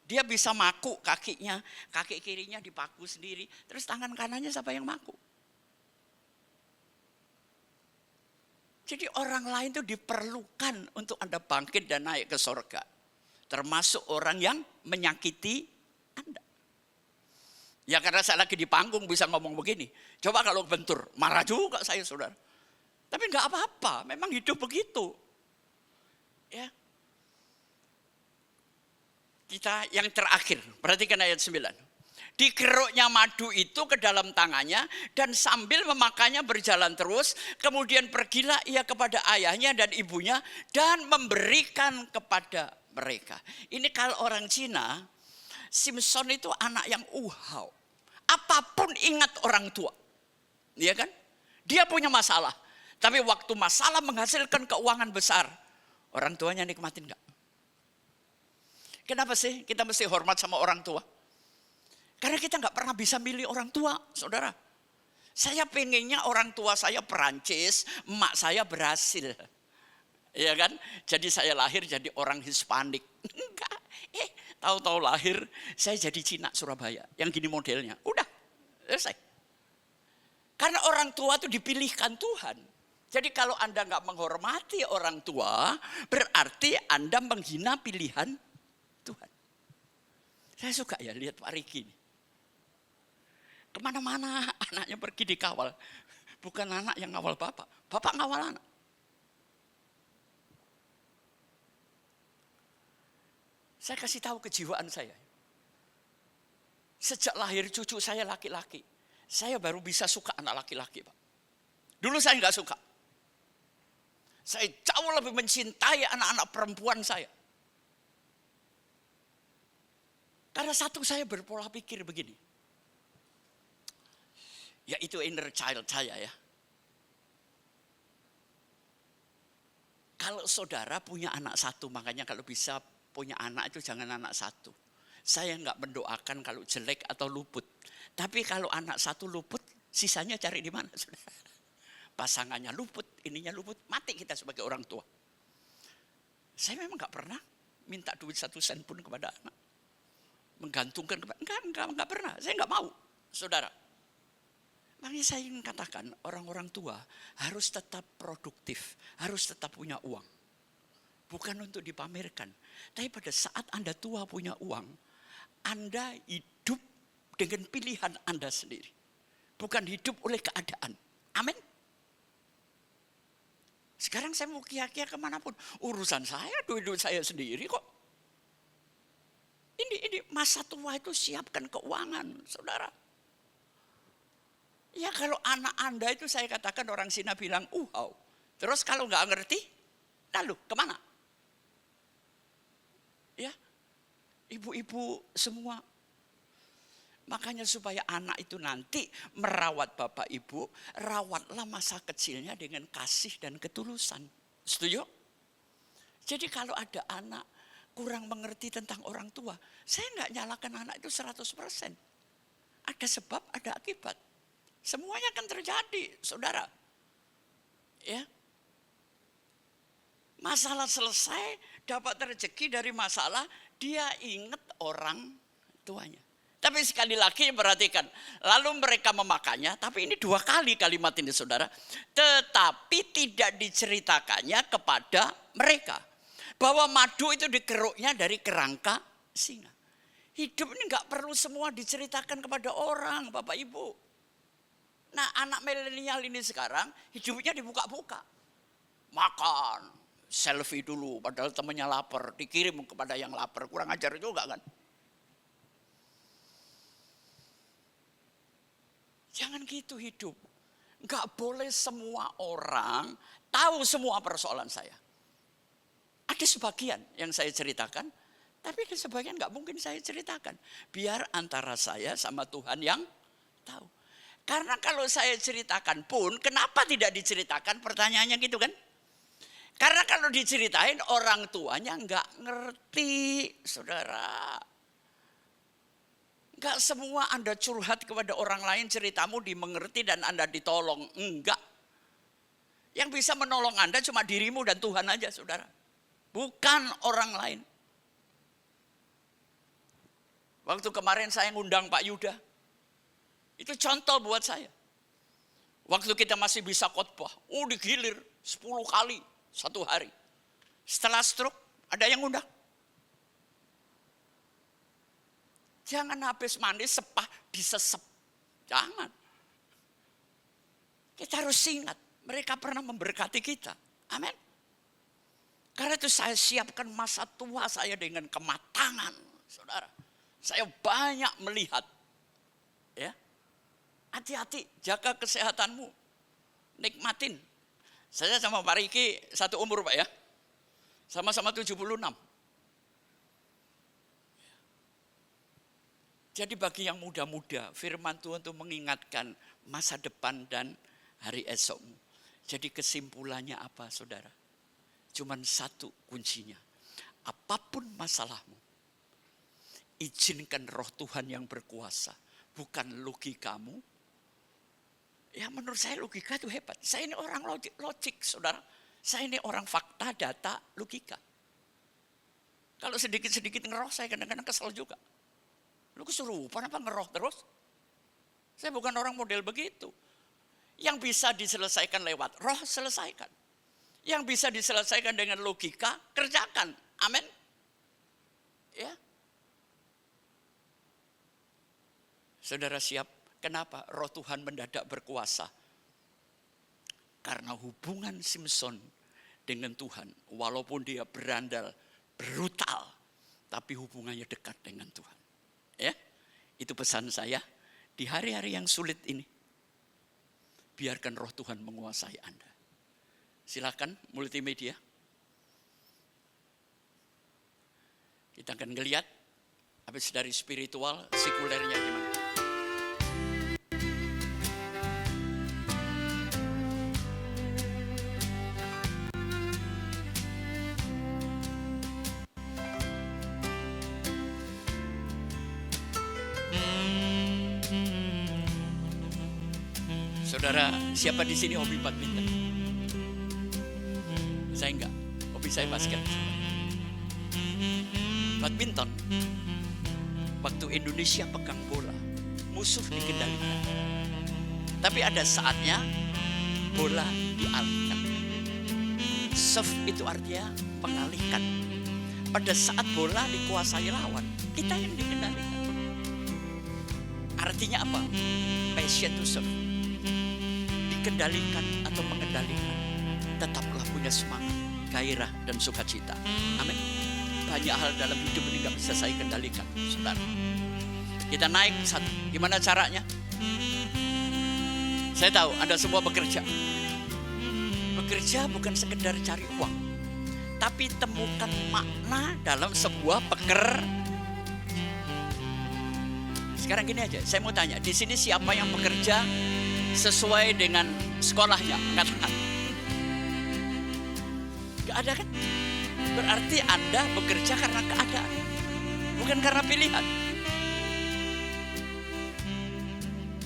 Dia bisa maku kakinya, kaki kirinya dipaku sendiri. Terus tangan kanannya siapa yang maku? Jadi orang lain itu diperlukan untuk Anda bangkit dan naik ke sorga. Termasuk orang yang menyakiti Anda. Ya karena saya lagi di panggung bisa ngomong begini. Coba kalau bentur, marah juga saya, saudara. Tapi enggak apa-apa, memang hidup begitu. Ya. Kita yang terakhir, perhatikan ayat 9. Digeruknya madu itu ke dalam tangannya dan sambil memakannya berjalan terus. Kemudian pergilah ia kepada ayahnya dan ibunya dan memberikan kepada mereka. Ini kalau orang Cina, Simpson itu anak yang uhau. Apapun ingat orang tua. Iya kan? Dia punya masalah. Tapi waktu masalah menghasilkan keuangan besar, orang tuanya nikmatin enggak? Kenapa sih kita mesti hormat sama orang tua? Karena kita enggak pernah bisa milih orang tua, saudara. Saya pengennya orang tua saya Perancis, emak saya Brasil. Iya kan? Jadi saya lahir jadi orang Hispanik. Enggak. Tahu-tahu lahir saya jadi Cina Surabaya. Yang gini modelnya. Udah, selesai. Karena orang tua itu dipilihkan Tuhan. Jadi kalau Anda nggak menghormati orang tua, berarti Anda menghina pilihan Tuhan. Saya suka ya lihat Pak Riki ini. Kemana-mana anaknya pergi dikawal. Bukan anak yang ngawal bapak, bapak ngawal anak. Saya kasih tahu kejiwaan saya. Sejak lahir cucu saya laki-laki, saya baru bisa suka anak laki-laki, Pak. Dulu saya nggak suka. Saya jauh lebih mencintai anak-anak perempuan saya. Karena satu, saya berpola pikir begini. Yaitu inner child saya ya. Kalau saudara punya anak satu, makanya kalau bisa punya anak itu jangan anak satu. Saya nggak mendoakan kalau jelek atau luput. Tapi kalau anak satu luput, sisanya cari di mana, saudara? Pasangannya luput, ininya luput, mati kita sebagai orang tua. Saya memang nggak pernah minta duit 1 sen pun kepada anak. Menggantungkan kepada, enggak pernah. Saya nggak mau, saudara. Makanya saya ingin katakan orang-orang tua harus tetap produktif, harus tetap punya uang. Bukan untuk dipamerkan. Tapi pada saat Anda tua punya uang, Anda hidup dengan pilihan Anda sendiri. Bukan hidup oleh keadaan. Amin. Sekarang saya mau kia-kia kemanapun. Urusan saya, duit saya sendiri kok. Ini masa tua itu siapkan keuangan, saudara. Ya kalau anak Anda itu saya katakan orang Cina bilang, wow. Terus kalau nggak ngerti, lalu kemana? Ya, ibu-ibu semua. Makanya supaya anak itu nanti merawat bapak ibu, rawatlah masa kecilnya dengan kasih dan ketulusan. Setuju? Jadi kalau ada anak kurang mengerti tentang orang tua, saya nggak nyalakan anak itu 100%. Ada sebab, ada akibat. Semuanya akan terjadi, saudara. Ya. Masalah selesai, dapat rezeki dari masalah, dia ingat orang tuanya. Tapi sekali lagi perhatikan, lalu mereka memakannya, tapi ini 2 kali kalimat ini saudara. Tetapi tidak diceritakannya kepada mereka. Bahwa madu itu dikeruknya dari kerangka singa. Hidup ini gak perlu semua diceritakan kepada orang, Bapak Ibu. Nah anak milenial ini sekarang hidupnya dibuka-buka. Makan, selfie dulu padahal temannya lapar. Dikirim kepada yang lapar, kurang ajar juga kan. Jangan gitu hidup. Gak boleh semua orang tahu semua persoalan saya. Ada sebagian yang saya ceritakan, tapi sebagian gak mungkin saya ceritakan. Biar antara saya sama Tuhan yang tahu. Karena kalau saya ceritakan pun, kenapa tidak diceritakan? Pertanyaannya gitu kan? Karena kalau diceritain orang tuanya nggak ngerti, saudara. Nggak semua Anda curhat kepada orang lain, ceritamu dimengerti dan Anda ditolong. Enggak. Yang bisa menolong Anda cuma dirimu dan Tuhan aja, saudara. Bukan orang lain. Waktu kemarin saya ngundang Pak Yuda. Itu contoh buat saya. Waktu kita masih bisa khotbah, digilir 10 kali 1 hari. Setelah stroke, ada yang ngundang. Jangan habis mandi sepah disesep. Jangan. Kita harus ingat, mereka pernah memberkati kita. Amin. Karena itu saya siapkan masa tua saya dengan kematangan, saudara. Saya banyak melihat, ya. Hati-hati, jaga kesehatanmu. Nikmatin. Saya sama Pak Riki 1 umur Pak ya. Sama-sama 76. Jadi bagi yang muda-muda, firman Tuhan itu mengingatkan masa depan dan hari esokmu. Jadi kesimpulannya apa saudara? Cuman 1 kuncinya. Apapun masalahmu, izinkan roh Tuhan yang berkuasa. Bukan logikamu. Ya menurut saya logika itu hebat. Saya ini orang logik, saudara. Saya ini orang fakta, data, logika. Kalau sedikit-sedikit ngeroh saya kadang-kadang kesel juga. Lu kesurupan apa ngeroh terus? Saya bukan orang model begitu. Yang bisa diselesaikan lewat roh, selesaikan. Yang bisa diselesaikan dengan logika, kerjakan. Amin. Ya. Saudara siap? Kenapa roh Tuhan mendadak berkuasa? Karena hubungan Simson dengan Tuhan, walaupun dia berandal, brutal, tapi hubungannya dekat dengan Tuhan. Ya, itu pesan saya di hari-hari yang sulit ini. Biarkan roh Tuhan menguasai Anda. Silakan multimedia. Kita akan ngelihat habis dari spiritual, sekulernya gimana. Saudara, siapa di sini hobi badminton? Saya enggak. Hobi saya basket. Badminton. Waktu Indonesia pegang bola, musuh dikendalikan. Tapi ada saatnya bola dialihkan. Serve itu artinya mengalihkan. Pada saat bola dikuasai lawan, kita yang dikendalikan. Artinya apa? Passion to serve. Dikendalikan atau mengendalikan. Tetaplah punya semangat, gairah, dan sukacita. Amin. Banyak hal dalam hidup ini gak bisa saya kendalikan, saudara. Kita naik satu. Gimana caranya? Saya tahu Anda semua bekerja. Bekerja bukan sekedar cari uang, tapi temukan makna dalam sebuah Sekarang gini aja, saya mau tanya, di sini siapa yang bekerja sesuai dengan sekolahnya? Angkat tangan. Gak ada kan? Berarti Anda bekerja karena keadaan, bukan karena pilihan.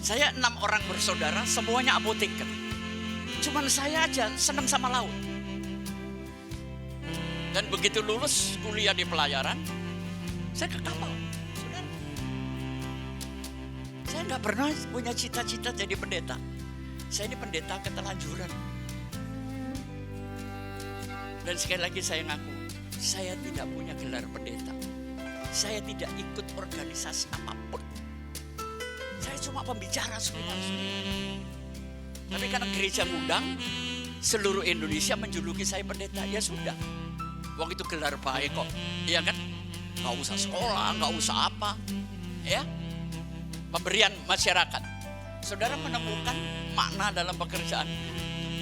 Saya 6 orang bersaudara, semuanya apoteker. Cuman saya aja senang sama laut. Dan begitu lulus kuliah di pelayaran, saya ke kapal. Saudara. Saya nggak pernah punya cita-cita jadi pendeta. Saya ini pendeta ketelanjuran. Dan sekali lagi saya ngaku, saya tidak punya gelar pendeta. Saya tidak ikut organisasi apapun. Saya cuma pembicara sebentar. Tapi karena gereja ngundang, seluruh Indonesia menjuluki saya pendeta. Ya sudah, wong itu gelar baik kok, iya kan? Gak usah sekolah, gak usah apa, ya. Pemberian masyarakat. Saudara menemukan makna dalam pekerjaan.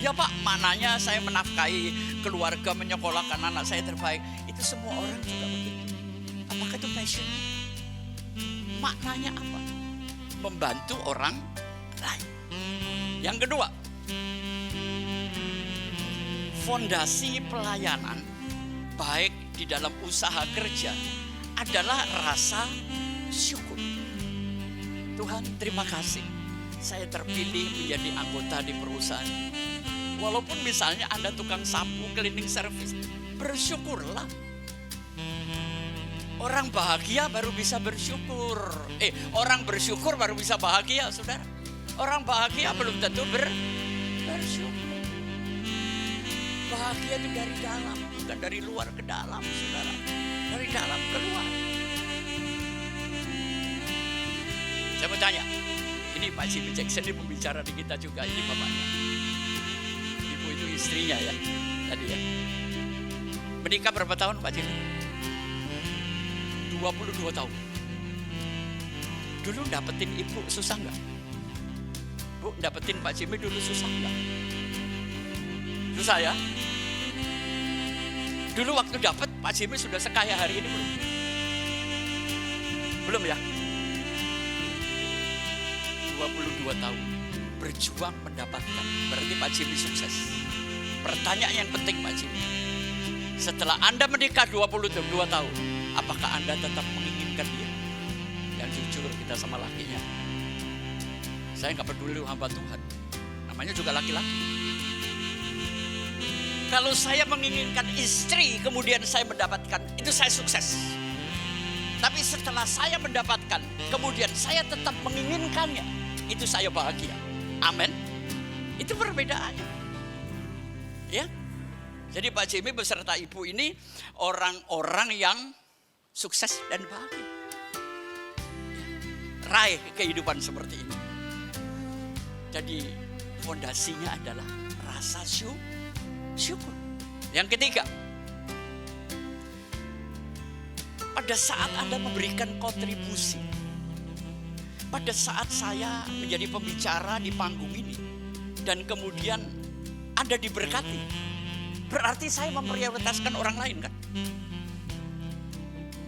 Ya Pak, maknanya saya menafkahi keluarga, menyekolahkan anak saya terbaik. Itu semua orang juga begitu. Apakah itu passion? Maknanya apa? Membantu orang lain. Yang kedua, fondasi pelayanan baik di dalam usaha kerja adalah rasa syukur. Tuhan, terima kasih saya terpilih menjadi anggota di perusahaan. Walaupun misalnya Anda tukang sapu, cleaning service, bersyukurlah. Orang bahagia baru bisa bersyukur. Orang bersyukur baru bisa bahagia, saudara. Orang bahagia belum tentu bersyukur. Bahagia itu dari dalam, bukan dari luar ke dalam, saudara. Dari dalam ke luar. Saya mau tanya, ini Pak Jimmy Jackson ini pembicara di kita juga, ini bapaknya. Ibu itu istrinya ya, tadi ya. Menikah berapa tahun Pak Jimmy? 22 tahun. Dulu dapetin ibu susah nggak? Bu, dapetin Pak Jimmy dulu susah nggak? Susah ya? Dulu waktu dapet Pak Jimmy sudah sekaya hari ini belum? Belum ya? 22 tahun berjuang mendapatkan, berarti Pak Jimmy sukses. Pertanyaan yang penting Pak Jimmy, setelah Anda menikah 22 tahun, apakah Anda tetap menginginkan dia? Yang jujur kita sama lakinya. Saya nggak peduli hamba Tuhan, namanya juga laki-laki. Kalau saya menginginkan istri, kemudian saya mendapatkan, itu saya sukses. Tapi setelah saya mendapatkan, kemudian saya tetap menginginkannya, itu saya bahagia. Amin. Itu perbedaannya. Ya. Jadi Pak Jimmy beserta ibu ini orang-orang yang sukses dan bahagia. Raih kehidupan seperti ini. Jadi fondasinya adalah rasa syukur. Yang ketiga, pada saat Anda memberikan kontribusi, pada saat saya menjadi pembicara di panggung ini, dan kemudian Anda diberkati, berarti saya memprioritaskan orang lain kan?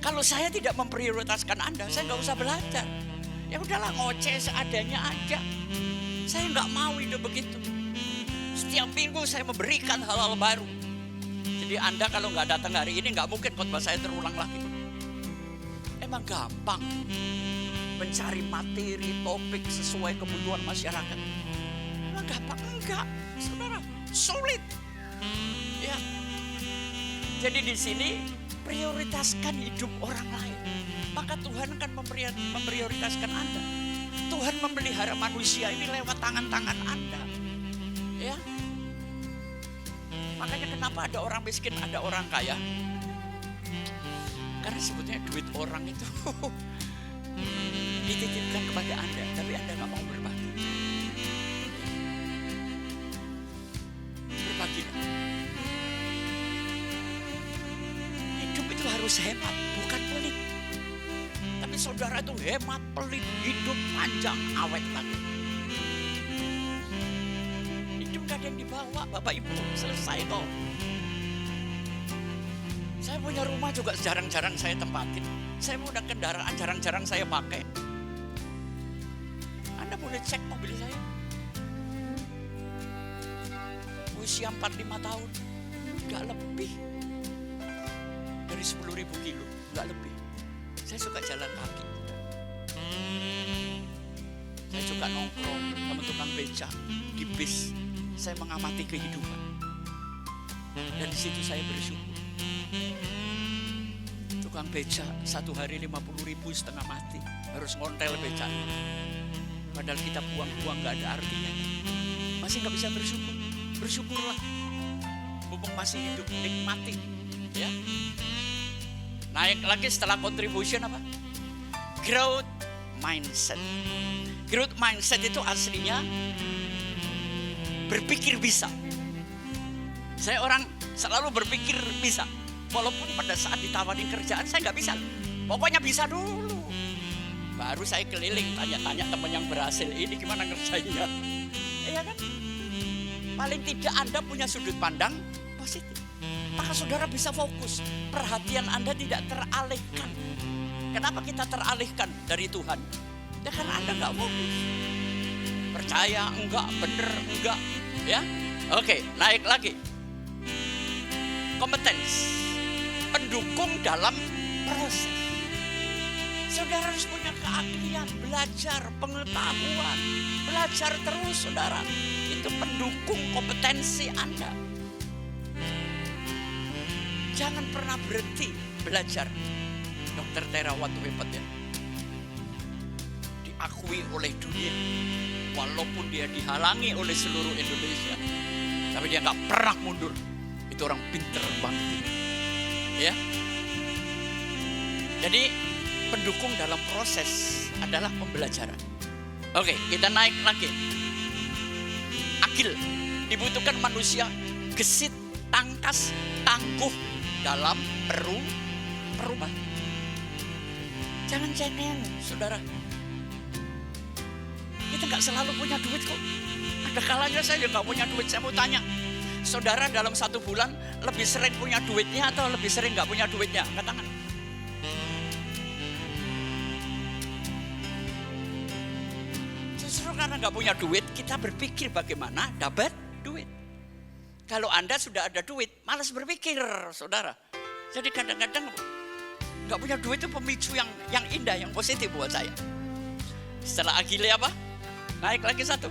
Kalau saya tidak memprioritaskan Anda, saya nggak usah belajar. Ya udahlah, ngoceh seadanya aja. Saya nggak mau hidup begitu. Setiap minggu saya memberikan hal-hal baru. Jadi Anda kalau nggak datang hari ini, nggak mungkin khotbah saya terulang lagi. Emang gampang mencari materi, topik sesuai kebutuhan masyarakat. Emang gampang? Enggak, saudara. Sulit. Ya. Jadi di sini prioritaskan hidup orang lain. Maka Tuhan akan memprioritaskan Anda. Tuhan memelihara manusia ini lewat tangan-tangan Anda. Ya. Makanya kenapa ada orang miskin, ada orang kaya? Karena sebetulnya duit orang itu dititipkan kepada Anda, tapi Anda nggak mau berbagi. Berbagilah. Hidup itu harus hemat, bukan pelit. Tapi saudara itu hemat, pelit, hidup panjang, awet lagi. Hidup gak ada yang dibawa, Bapak Ibu, selesai kok. Saya punya rumah juga jarang-jarang saya tempatin. Saya punya kendaraan jarang-jarang saya pakai. Anda boleh cek mobil saya. Usia 45 tahun, gak lebih dari 10.000 kilo, gak lebih. Saya suka jalan kaki. Saya suka nongkrong sama tukang beca di bis. Saya mengamati kehidupan. Dan di situ saya bersyukur. Tukang beca 1 hari 50.000 setengah mati. Harus ngontel becanya. Padahal kita buang-buang gak ada artinya. Masih gak bisa bersyukur. Bersyukurlah. Mumpung masih hidup, nikmati. Ya. Naik lagi setelah contribution apa? Growth mindset. Growth mindset itu aslinya berpikir bisa. Saya orang selalu berpikir bisa. Walaupun pada saat ditawarin kerjaan saya nggak bisa. Pokoknya bisa dulu. Baru saya keliling tanya-tanya teman yang berhasil ini gimana ngerjainnya. Iya kan? Paling tidak Anda punya sudut pandang positif. Maka saudara bisa fokus. Perhatian Anda tidak teralihkan. Kenapa kita teralihkan dari Tuhan? Ya karena Anda nggak fokus. Percaya enggak, bener enggak. Ya, oke, naik lagi. Kompetensi. Pendukung dalam proses. Saudara harus punya keahlian, belajar, pengetahuan. Belajar terus saudara. Itu pendukung kompetensi Anda. Jangan pernah berhenti belajar. Dr. Terawan itu hebat ya. Diakui oleh dunia. Walaupun dia dihalangi oleh seluruh Indonesia. Tapi dia gak pernah mundur. Itu orang pinter banget ini. Ya. Jadi pendukung dalam proses adalah pembelajaran. Oke, kita naik lagi. Agil. Dibutuhkan manusia gesit, tangkas, tangguh dalam perubahan. Jangan cengeng, saudara. Kita nggak selalu punya duit kok. Ada kalanya saya nggak punya duit. Saya mau tanya, saudara dalam 1 bulan lebih sering punya duitnya atau lebih sering nggak punya duitnya? Angkat tangan. Justru karena nggak punya duit, kita berpikir bagaimana dapat duit. Kalau Anda sudah ada duit, malas berpikir, saudara. Jadi kadang-kadang nggak punya duit itu pemicu yang indah, yang positif buat saya. Setelah agile apa? Naik lagi 1.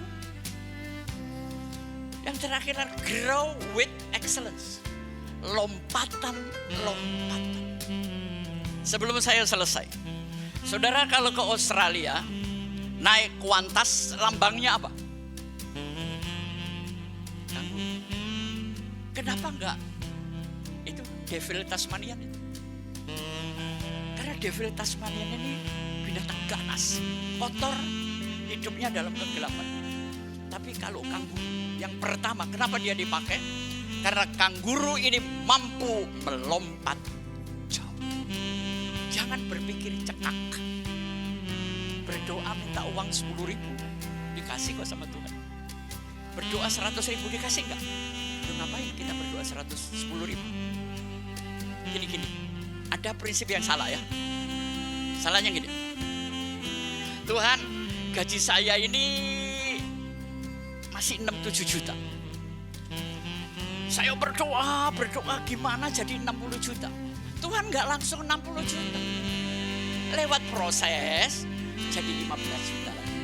Yang terakhir, grow with excellence. Lompatan. Sebelum saya selesai, saudara kalau ke Australia, naik Qantas lambangnya apa? Kenapa enggak? Itu devil Tasmanian itu. Karena devil Tasmanian ini binatang ganas, kotor, hidupnya dalam kegelapan. Tapi kalau kanguru yang pertama, kenapa dia dipakai? Karena kanguru ini mampu melompat jauh. Jangan berpikir cekak. Berdoa minta uang 10.000, dikasih kok sama Tuhan. Berdoa 100.000 dikasih enggak? Ngapain kita berdoa 10.000? Gini, ada prinsip yang salah ya. Salahnya gini, Tuhan gaji saya ini masih 6-7 juta. Saya berdoa gimana jadi 60 juta. Tuhan gak langsung 60 juta. Lewat proses jadi 15 juta lagi.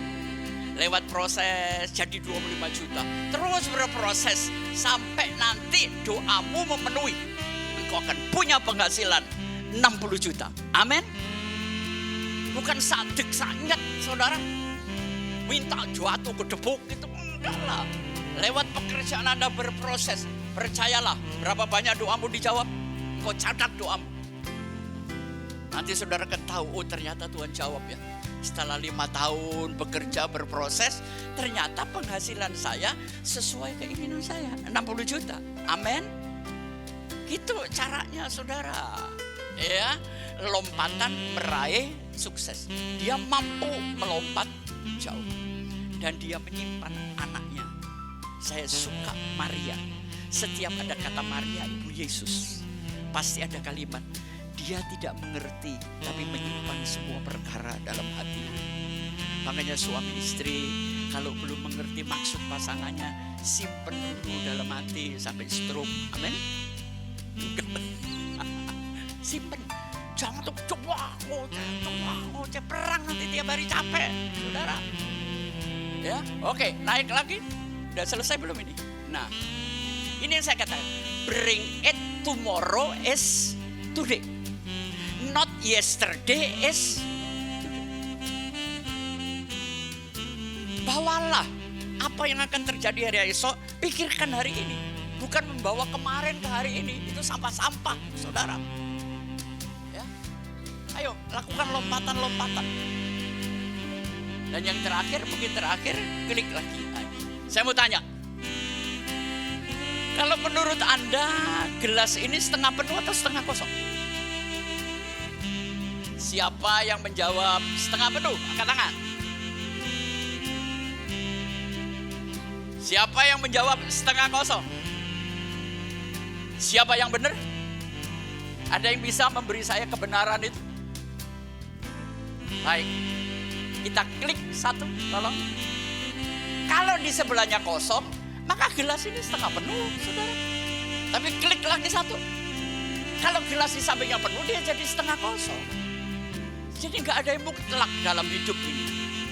Lewat proses jadi 25 juta. Terus berproses sampai nanti doamu memenuhi. Engkau akan punya penghasilan 60 juta. Amin. Bukan sadek sanyet, saudara. minta jatuh ke debuk gitu, enggak lah. Lewat pekerjaan Anda berproses, percayalah, berapa banyak doamu dijawab, kau catat doamu. Nanti saudara akan tahu, oh ternyata Tuhan jawab ya. Setelah 5 tahun bekerja berproses, ternyata penghasilan saya sesuai keinginan saya, 60 juta. Amin. Gitu caranya saudara. Ya, lompatan meraih sukses. Dia mampu melompat jauh. Dan dia menyimpan anaknya. Saya suka Maria. Setiap ada kata Maria, Ibu Yesus, pasti ada kalimat, dia tidak mengerti, tapi menyimpan semua perkara dalam hati. Makanya suami istri kalau belum mengerti maksud pasangannya, simpen dulu dalam hati sampai stroke. Amin. Simpen. Jangan tuh coba perang nanti tiap hari capek, saudara. Ya, oke, naik lagi. Udah selesai belum ini? Nah, ini yang saya katakan. Bring it tomorrow is today. Not yesterday is today. Bawalah apa yang akan terjadi hari esok, pikirkan hari ini. Bukan membawa kemarin ke hari ini, itu sampah-sampah, saudara. Ya. Ayo, lakukan lompatan-lompatan. Dan yang terakhir, mungkin terakhir, klik lagi. Saya mau tanya, kalau menurut Anda gelas ini setengah penuh atau setengah kosong? Siapa yang menjawab setengah penuh? Angkat tangan. Siapa yang menjawab setengah kosong? Siapa yang benar? Ada yang bisa memberi saya kebenaran itu? Baik, kita klik satu, tolong. Kalau di sebelahnya kosong, maka gelas ini setengah penuh, saudara. Tapi klik lagi satu. Kalau gelas di sampingnya penuh, dia jadi setengah kosong. Jadi nggak ada yang mutlak dalam hidup ini,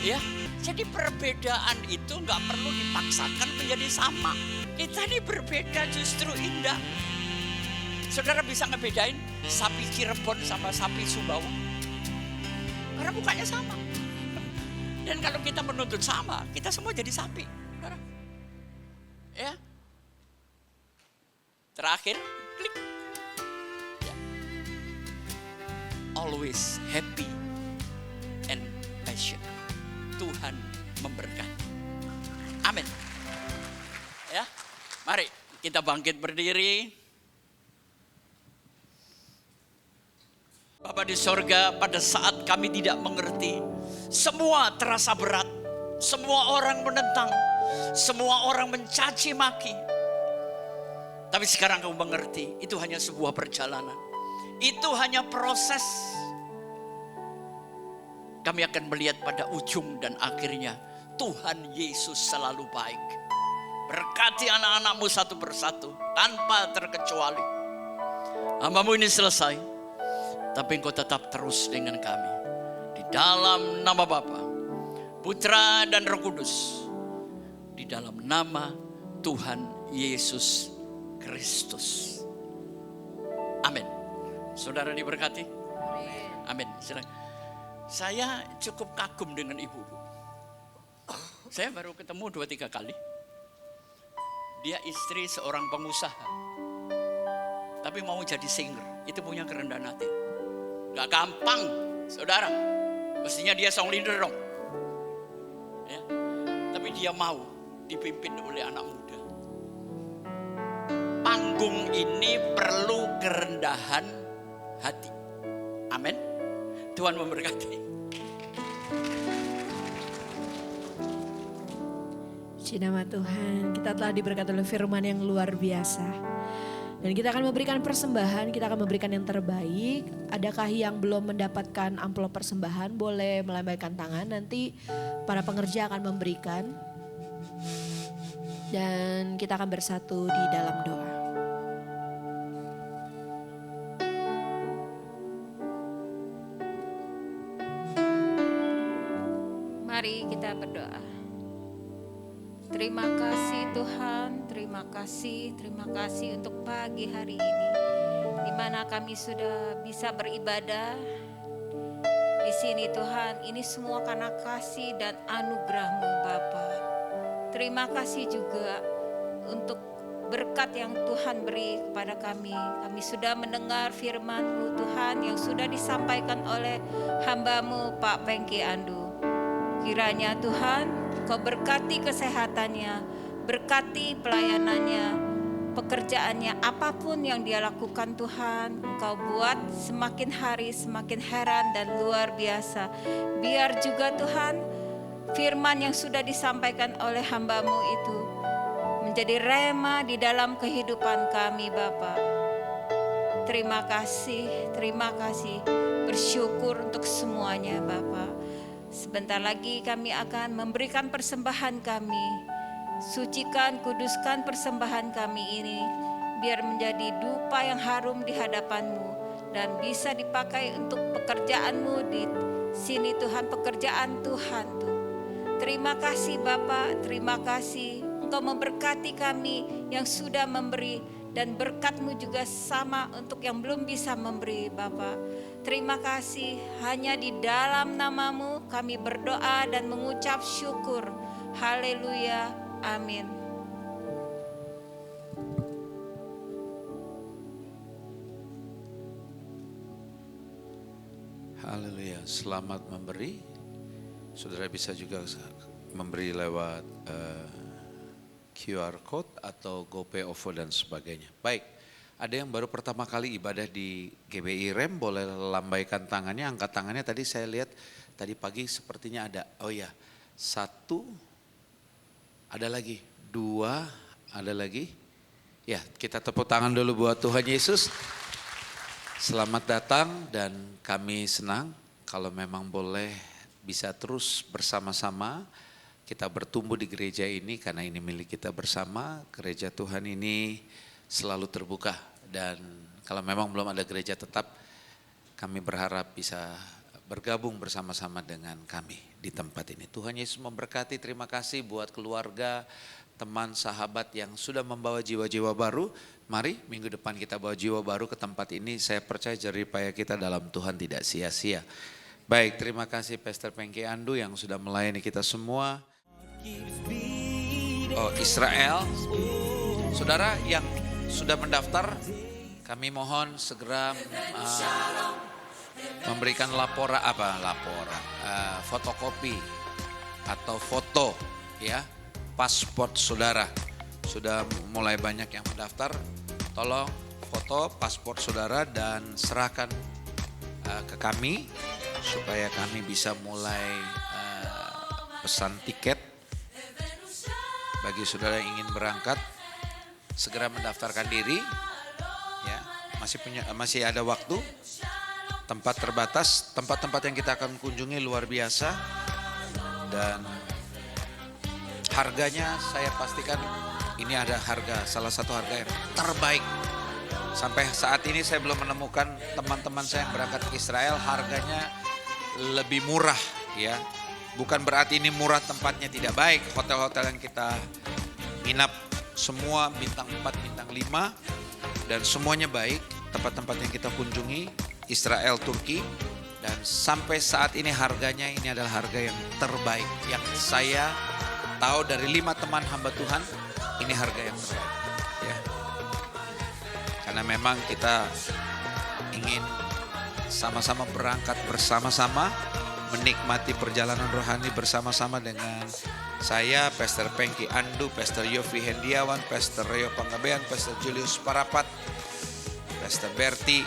ya. Jadi perbedaan itu nggak perlu dipaksakan menjadi sama. Kita ini berbeda justru indah. Saudara bisa ngebedain sapi Cirebon sama sapi Sumbawa? Karena mukanya sama. Dan kalau kita menuntut sama, kita semua jadi sapi. Saudara. Ya. Terakhir, klik. Ya. Always happy and passion. Tuhan memberkati. Amin. Ya, mari kita bangkit berdiri. Bapa di sorga, pada saat kami tidak mengerti, semua terasa berat, semua orang menentang, semua orang mencaci maki. Tapi sekarang kamu mengerti, itu hanya sebuah perjalanan. Itu hanya proses. Kami akan melihat pada ujung dan akhirnya Tuhan Yesus selalu baik. Berkati anak-anakmu satu persatu tanpa terkecuali. Hamba-Mu ini selesai, tapi Engkau tetap terus dengan kami. Di dalam nama Bapa, Putra dan Roh Kudus. Di dalam nama Tuhan Yesus Kristus. Amin. Saudara diberkati. Amin. Silakan. Saya cukup kagum dengan ibu. Saya baru ketemu 2-3 kali. Dia istri seorang pengusaha. Tapi mau jadi singer. Itu punya kerendahan hati. Gak gampang, saudara. Mestinya dia song leader dong. Ya. Tapi dia mau dipimpin oleh anak muda. Panggung ini perlu kerendahan hati. Amin. Tuhan memberkati. Puji nama Tuhan, kita telah diberkati oleh firman yang luar biasa. Dan kita akan memberikan persembahan, kita akan memberikan yang terbaik. Adakah yang belum mendapatkan amplop persembahan, boleh melambaikan tangan. Nanti para pengerja akan memberikan. Dan kita akan bersatu di dalam doa. Mari kita berdoa. Terima kasih Tuhan, terima kasih untuk pagi hari ini, di mana kami sudah bisa beribadah di sini Tuhan, ini semua karena kasih dan anugerah-Mu Bapa. Terima kasih juga untuk berkat yang Tuhan beri kepada kami. Kami sudah mendengar firman-Mu Tuhan yang sudah disampaikan oleh hamba-Mu Pak Pengki Andu. Kiranya Tuhan, Kau berkati kesehatannya, berkati pelayanannya, pekerjaannya, apapun yang dia lakukan Tuhan, Engkau buat semakin hari semakin heran dan luar biasa. Biar juga Tuhan, firman yang sudah disampaikan oleh hamba-Mu itu menjadi rema di dalam kehidupan kami Bapa. Terima kasih, bersyukur untuk semuanya Bapa. Sebentar lagi kami akan memberikan persembahan kami. Sucikan, kuduskan persembahan kami ini, biar menjadi dupa yang harum di hadapan-Mu dan bisa dipakai untuk pekerjaan-Mu di sini Tuhan, pekerjaan Tuhan tuh. Terima kasih Bapa, terima kasih. Engkau memberkati kami yang sudah memberi, dan berkat-Mu juga sama untuk yang belum bisa memberi Bapa. Terima kasih, hanya di dalam nama-Mu kami berdoa dan mengucap syukur. Haleluya, amin. Haleluya, selamat memberi. Saudara bisa juga memberi lewat QR code atau GoPay, OVO dan sebagainya. Baik, ada yang baru pertama kali ibadah di GBI Rem, boleh lambaikan tangannya, angkat tangannya. Tadi saya lihat tadi pagi sepertinya ada, oh ya, 1, ada lagi, 2, ada lagi. Ya, kita tepuk tangan dulu buat Tuhan Yesus. Selamat datang dan kami senang kalau memang boleh bisa terus bersama-sama. Kita bertumbuh di gereja ini karena ini milik kita bersama. Gereja Tuhan ini selalu terbuka, dan kalau memang belum ada gereja tetap, kami berharap bisa bergabung bersama-sama dengan kami di tempat ini. Tuhan Yesus memberkati. Terima kasih buat keluarga, teman, sahabat yang sudah membawa jiwa-jiwa baru. Mari minggu depan kita bawa jiwa baru ke tempat ini. Saya percaya jeripaya kita dalam Tuhan tidak sia-sia. Baik, terima kasih Pastor Pengki Andu yang sudah melayani kita semua. Oh, Israel, saudara yang sudah mendaftar, kami mohon segera memberikan fotokopi atau foto ya, paspor saudara. Sudah mulai banyak yang mendaftar, tolong foto paspor saudara dan serahkan ke kami supaya kami bisa mulai pesan tiket. Bagi saudara yang ingin berangkat, segera mendaftarkan diri. Ya, masih ada waktu. Tempat terbatas, tempat-tempat yang kita akan kunjungi luar biasa, dan harganya saya pastikan ini ada salah satu harga yang terbaik. Sampai saat ini saya belum menemukan teman-teman saya yang berangkat ke Israel harganya lebih murah ya. Bukan berarti ini murah tempatnya tidak baik. Hotel-hotel yang kita nginap semua bintang 4, bintang 5 dan semuanya baik. Tempat-tempat yang kita kunjungi Israel, Turki, dan sampai saat ini harganya ini adalah harga yang terbaik. Yang saya tahu dari 5 teman hamba Tuhan, ini harga yang terbaik. Ya. Karena memang kita ingin sama-sama berangkat bersama-sama, menikmati perjalanan rohani bersama-sama dengan saya, Pastor Pengki Andu, Pastor Yofi Hendiawan, Pastor Reo Panggabean, Pastor Julius Parapat, Pastor Berti,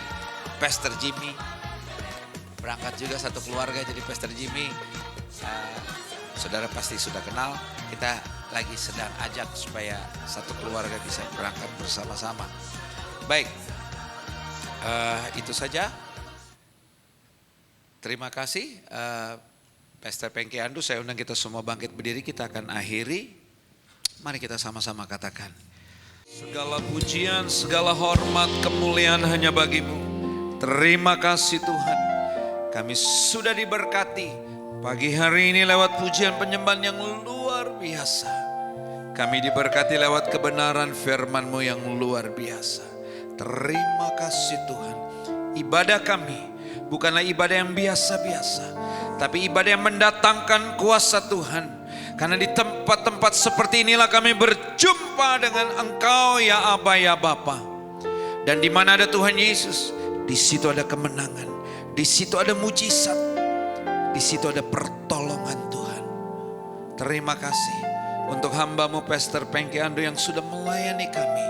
Pastor Jimmy. Berangkat juga satu keluarga jadi Pastor Jimmy. Saudara pasti sudah kenal, kita lagi sedang ajak supaya satu keluarga bisa berangkat bersama-sama. Baik, itu saja. Terima kasih Pastor Pengki Andu. Saya undang kita semua bangkit berdiri, kita akan akhiri. Mari kita sama-sama katakan, segala pujian, segala hormat, kemuliaan hanya bagi-Mu. Terima kasih Tuhan, kami sudah diberkati pagi hari ini lewat pujian penyembahan yang luar biasa. Kami diberkati lewat kebenaran firman-Mu yang luar biasa. Terima kasih Tuhan. Ibadah kami, bukanlah ibadah yang biasa-biasa, tapi ibadah yang mendatangkan kuasa Tuhan. Karena di tempat-tempat seperti inilah kami berjumpa dengan Engkau ya Aba ya Bapa. Dan di mana ada Tuhan Yesus, di situ ada kemenangan, di situ ada mujizat, di situ ada pertolongan Tuhan. Terima kasih untuk hamba-Mu Pastor Pengki Andu yang sudah melayani kami.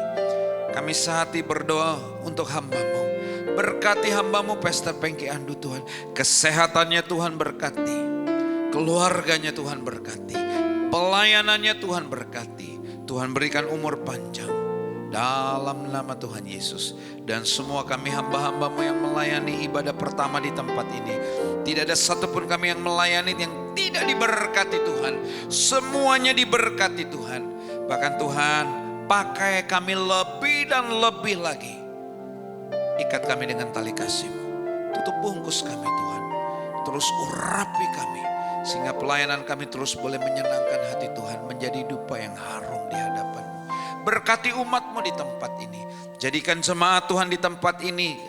Kami sehati berdoa untuk hamba-Mu. Berkati hamba-Mu Pastor Pengki Andu Tuhan. Kesehatannya Tuhan berkati. Keluarganya Tuhan berkati. Pelayanannya Tuhan berkati. Tuhan berikan umur panjang. Dalam nama Tuhan Yesus. Dan semua kami hamba-hamba-Mu yang melayani ibadah pertama di tempat ini. Tidak ada satupun kami yang melayani yang tidak diberkati Tuhan. Semuanya diberkati Tuhan. Bahkan Tuhan pakai kami lebih dan lebih lagi. Ikat kami dengan tali kasih-Mu. Tutup bungkus kami Tuhan. Terus urapi kami. Sehingga pelayanan kami terus boleh menyenangkan hati Tuhan. Menjadi dupa yang harum di hadapan-Mu. Berkati umat-Mu di tempat ini. Jadikan jemaat Tuhan di tempat ini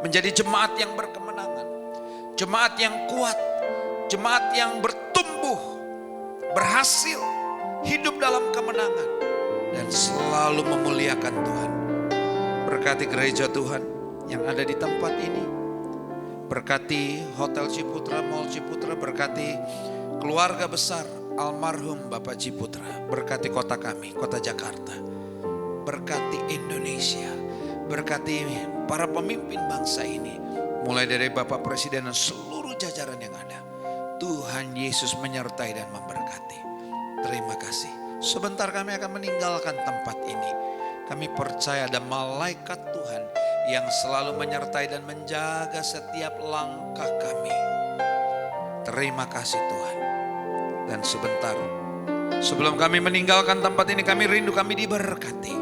menjadi jemaat yang berkemenangan. Jemaat yang kuat. Jemaat yang bertumbuh. Berhasil. Hidup dalam kemenangan. Dan selalu memuliakan Tuhan. Berkati gereja Tuhan yang ada di tempat ini. Berkati Hotel Ciputra, Mall Ciputra. Berkati keluarga besar almarhum Bapak Ciputra. Berkati kota kami, kota Jakarta. Berkati Indonesia. Berkati para pemimpin bangsa ini. Mulai dari Bapak Presiden dan seluruh jajaran yang ada. Tuhan Yesus menyertai dan memberkati. Terima kasih. Sebentar kami akan meninggalkan tempat ini. Kami percaya ada malaikat Tuhan yang selalu menyertai dan menjaga setiap langkah kami. Terima kasih Tuhan. Dan sebentar sebelum kami meninggalkan tempat ini, kami rindu kami diberkati.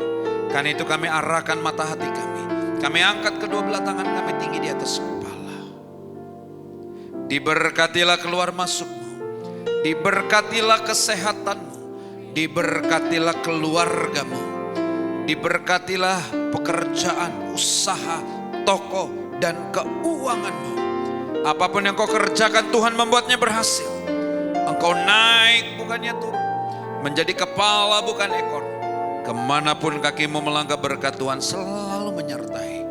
Karena itu kami arahkan mata hati kami. Kami angkat kedua belah tangan kami tinggi di atas kepala. Diberkatilah keluar masukmu. Diberkatilah kesehatanmu. Diberkatilah keluargamu. Diberkatilah pekerjaan, usaha, toko, dan keuanganmu. Apapun yang kau kerjakan Tuhan membuatnya berhasil. Engkau naik bukannya turun. Menjadi kepala bukan ekor. Kemanapun kakimu melangkah berkat Tuhan selalu menyertai.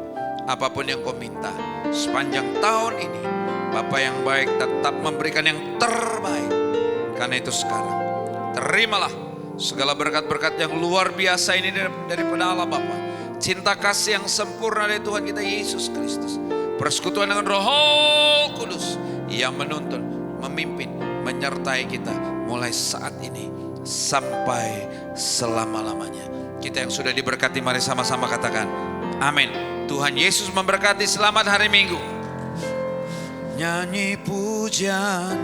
Apapun yang kau minta sepanjang tahun ini, Bapa yang baik tetap memberikan yang terbaik. Karena itu sekarang terimalah segala berkat-berkat yang luar biasa ini daripada Allah Bapa. Cinta kasih yang sempurna dari Tuhan kita Yesus Kristus. Persekutuan dengan Roh Kudus yang menuntun, memimpin, menyertai kita mulai saat ini sampai selama-lamanya. Kita yang sudah diberkati mari sama-sama katakan amin. Tuhan Yesus memberkati. Selamat hari Minggu. Nyanyi pujian